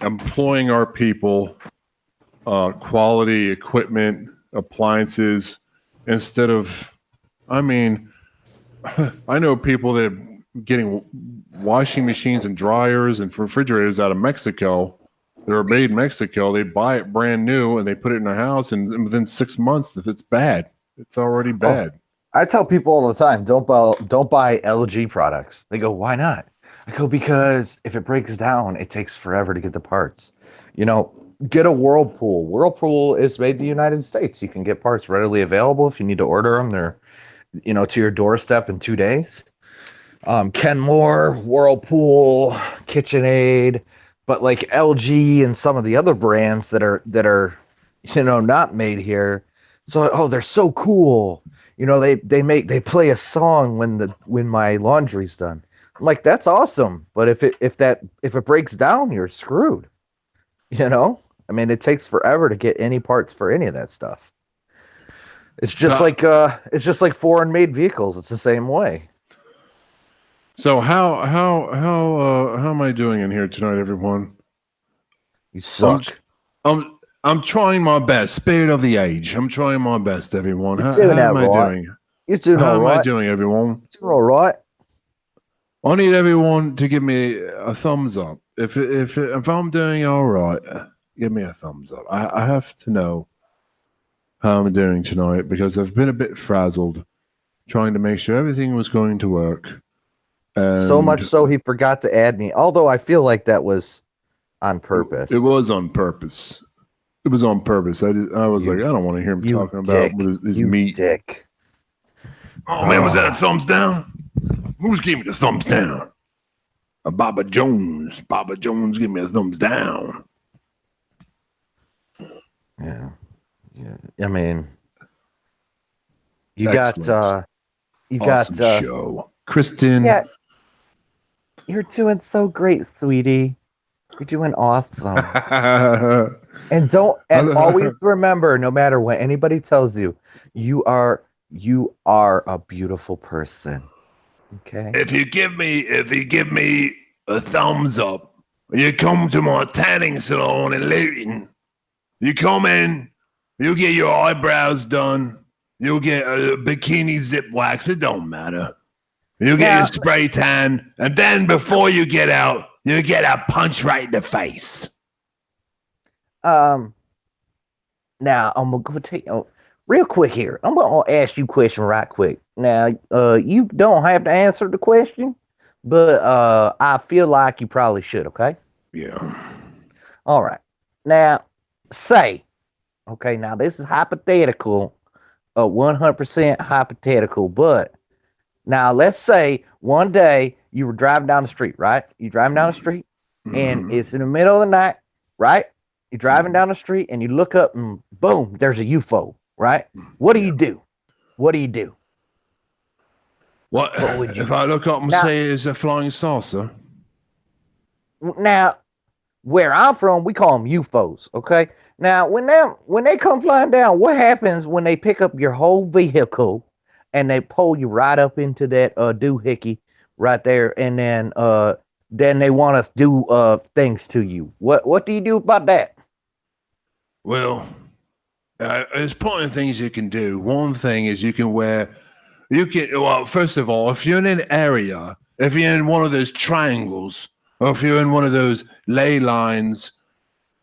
employing our people, quality equipment, appliances, instead of, I mean, I know people that are getting washing machines and dryers and refrigerators out of Mexico. They're made in Mexico. They buy it brand new and they put it in their house, and within 6 months, if it's bad, it's already bad. I tell people all the time, don't buy LG products. They go, why not? I go, because if it breaks down, it takes forever to get the parts. Get a Whirlpool. Whirlpool is made in the United States. You can get parts readily available if you need to order them. They're, to your doorstep in 2 days. Kenmore, Whirlpool, KitchenAid, but like LG and some of the other brands that are not made here. So they're so cool. They play a song when my laundry's done. I'm like, that's awesome. But if it breaks down, you're screwed. I mean, it takes forever to get any parts for any of that stuff. It's just like foreign made vehicles. It's the same way. So how am I doing in here tonight, everyone? You suck. I'm trying my best. Spirit of the age. I'm trying my best, everyone. How am I doing? You're doing all right. How am I doing, everyone? Doing all right. I need everyone to give me a thumbs up. If I'm doing all right, give me a thumbs up. I have to know how I'm doing tonight because I've been a bit frazzled trying to make sure everything was going to work. And so much so he forgot to add me. Although I feel like that was on purpose. It was on purpose. It was on purpose. I was like, I don't want to hear him talking about his meat. Dick. Oh man, was that a thumbs down? Who's giving me the thumbs down? Baba Jones. Baba Jones, give me a thumbs down. Yeah. I mean, you Excellent. awesome got show. Kristen. Yeah. You're doing so great, sweetie. You're doing awesome. And always remember, no matter what anybody tells you, you are a beautiful person. Okay. If you give me a thumbs up, you come to my tanning salon in Luton. You come in, you get your eyebrows done, you'll get a bikini zip wax. It don't matter. You get your spray tan, and then before you get out, you get a punch right in the face. Now I'm gonna take real quick here. I'm gonna ask you a question right quick. Now, you don't have to answer the question, but I feel like you probably should. Okay. Yeah. All right. Now, say, okay. Now this is hypothetical, 100% hypothetical, but. Now, let's say one day you were driving down the street, right? You're driving down the street and it's in the middle of the night, right? You're driving down the street and you look up and boom, there's a UFO right? What do Yeah. you do? What do you do? What would you if I look up and now? say it's a flying saucer? Now, where I'm from, we call them UFOs. Okay. Now, when they come flying down, what happens when they pick up your whole vehicle and they pull you right up into that doohickey right there, and then they want us to do things to you. What do you do about that? Well, there's plenty of things you can do. One thing is well, first of all, if you're in an area, if you're in one of those triangles, or if you're in one of those ley lines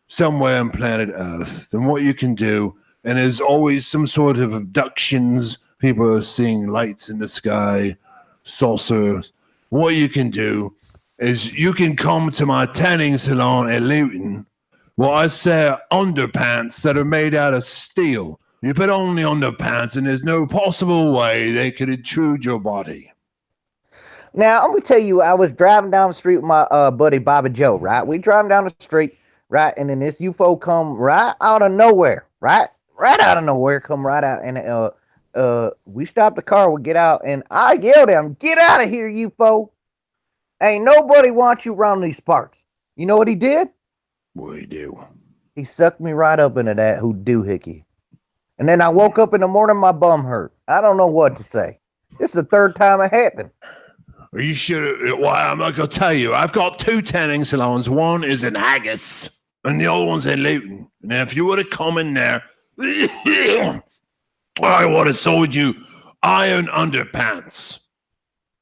somewhere on planet Earth, then what you can do, and there's always some sort of abductions, people are seeing lights in the sky, saucers. What you can do is you can come to my tanning salon at Luton. Well, I sell underpants that are made out of steel. You put on the underpants, and there's no possible way they could intrude your body. Now, I'm gonna tell you, I was driving down the street with my buddy Bobby Joe. Right, we driving down the street, right, and then this UFO come right out of nowhere, right out of nowhere, come right out, and we stopped the car, we get out, and I yelled at him, "Get out of here, UFO! Ain't nobody wants you around these parts." You know what he did? What do you do? He sucked me right up into that doohickey. And then I woke up in the morning, my bum hurt. I don't know what to say. This is the third time it happened. Are you sure? Why, I'm not going to tell you. I've got two tanning salons. One is in Haggis, and the other one's in Luton. Now, if you would have come in there, I would have sold you iron underpants.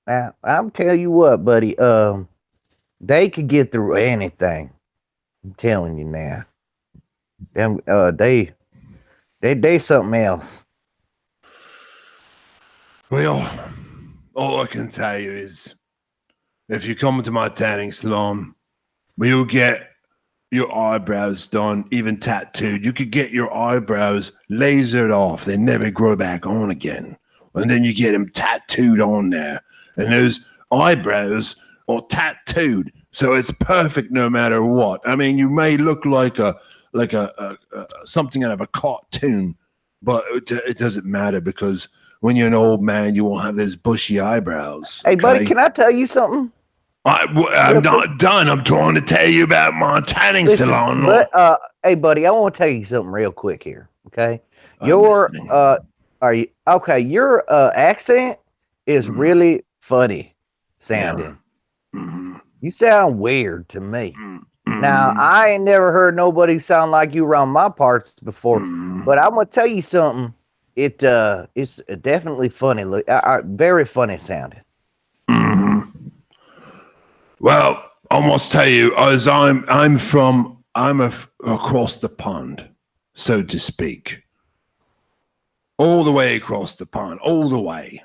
Now, I'm telling you what, buddy. They could get through anything. I'm telling you now. Them, they something else. Well, all I can tell you is if you come to my tanning salon, you'll get your eyebrows done, even tattooed. You could get your eyebrows lasered off. They never grow back on again. And then you get them tattooed on there. And those eyebrows are tattooed. So it's perfect no matter what. I mean, you may look like a something out of a cartoon, but it doesn't matter because when you're an old man, you won't have those bushy eyebrows. Hey, buddy, okay? can I tell you something? I'm not done. I'm trying to tell you about my tanning Listen, salon. but hey, buddy, I want to tell you something real quick here. Okay, I'm your listening. are you okay? Your accent is really funny sounding. Mhm. You sound weird to me. Mhm. Now, I ain't never heard nobody sound like you around my parts before, Mhm. but I'm gonna tell you something. It's definitely funny. Look, very funny sounding. Mhm. Well, I must tell you, as I'm across the pond, so to speak, all the way across the pond, all the way.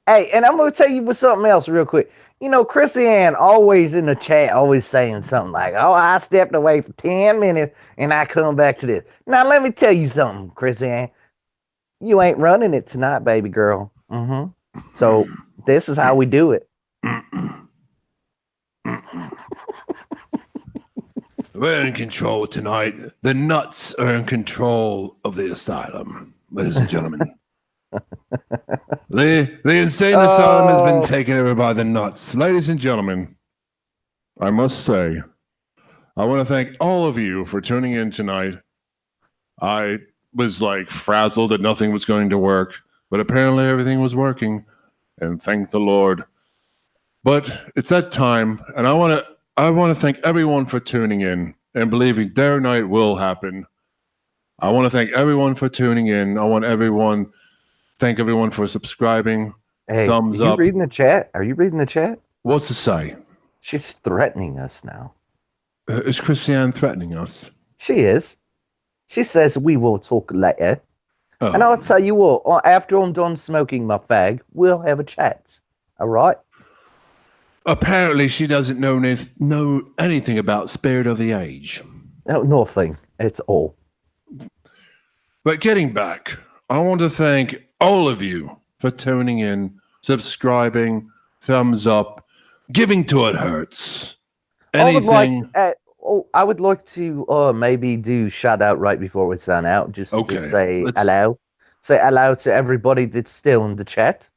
Hey, and I'm gonna tell you with something else real quick. You know, Krisi Ann always in the chat, always saying something like, "Oh, I stepped away for 10 minutes and I come back to this." Now, let me tell you something, Krisi Ann. You ain't running it tonight, baby girl. So this is how we do it. We're in control tonight. The nuts are in control of the asylum, ladies and gentlemen. The insane asylum has been taken over by the nuts. Ladies and gentlemen, I must say, I want to thank all of you for tuning in tonight. I was like frazzled that nothing was going to work, but apparently everything was working, and thank the Lord. But it's that time, and I want to thank everyone for tuning in and believing their night will happen. I want to thank everyone for tuning in. Thank everyone for subscribing. Hey, Thumbs are you up. reading the chat? Are you reading the chat? What's to say? She's threatening us now. Is Christiane threatening us? She is. She says we will talk later. Oh. And I'll tell you what, after I'm done smoking my fag, we'll have a chat. All right? Apparently, she doesn't know anything about Spirit of the Age. No, nothing. It's all. But getting back, I want to thank all of you for tuning in, subscribing, thumbs up, giving to It Hurts. Anything. I would like to maybe do shout out right before we sign out, just to say hello. say hello to everybody that's still in the chat?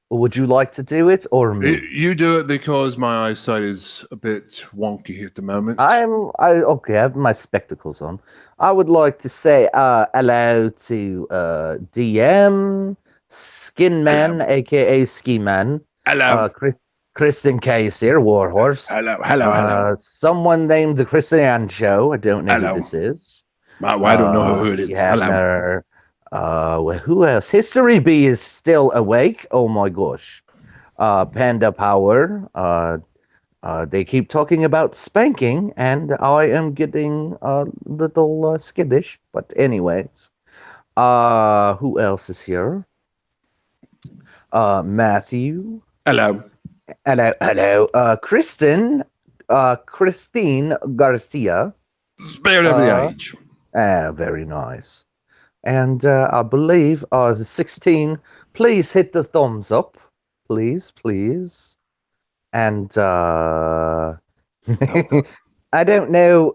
Or would you like to do it or me? You do it because my eyesight is a bit wonky at the moment. Okay, I have my spectacles on. I would like to say hello to DM Skinman, aka Ski Man. Hello. Kristen Case here, Warhorse. Hello. Someone named the Christian Show. I don't know who Hello. this is. I don't know who it is. We have well, who else? History B is still awake. Oh my gosh. Panda Power. They keep talking about spanking, and I am getting a little skittish. But anyways, who else is here? Matthew. Hello. Hello. Christine Garcia. Spared of the age. Very nice. And I believe the 16. Please hit the thumbs up, please. And I don't know.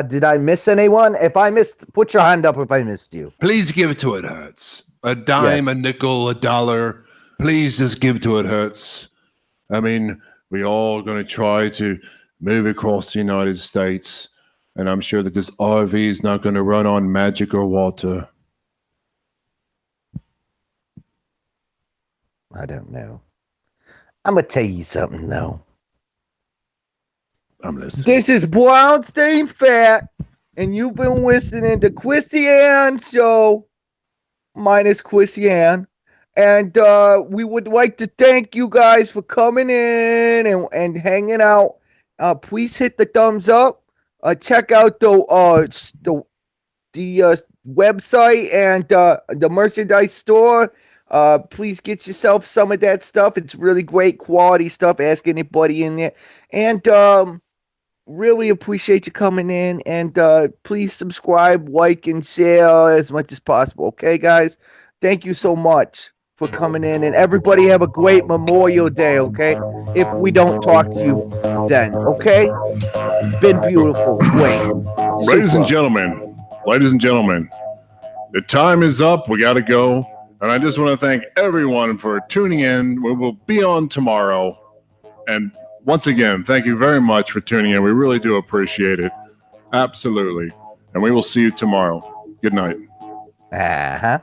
Did I miss anyone? If I missed, put your hand up if I missed you. Please give it to It Hurts. A dime, Yes. a nickel, a dollar. Please just give to It Hurts. I mean, we all going to try to move across the United States, and I'm sure that this RV is not going to run on magic or water. I don't know. I'm gonna tell you something though. I'm listening. This is Brownstein Fat, and you've been listening to Christian Show, minus Christian. And we would like to thank you guys for coming in and hanging out. Please hit the thumbs up. Check out the website and the merchandise store. Please get yourself some of that stuff. It's really great quality stuff. Ask anybody in there. And really appreciate you coming in. And please subscribe, like, and share as much as possible. Okay, guys? Thank you so much for coming in. And everybody have a great Memorial Day, okay? If we don't talk to you then, okay? It's been beautiful. Great. Ladies and Super. gentlemen, the time is up. We got to go. And I just want to thank everyone for tuning in. We will be on tomorrow. And once again, thank you very much for tuning in. We really do appreciate it. Absolutely. And we will see you tomorrow. Good night. Uh-huh.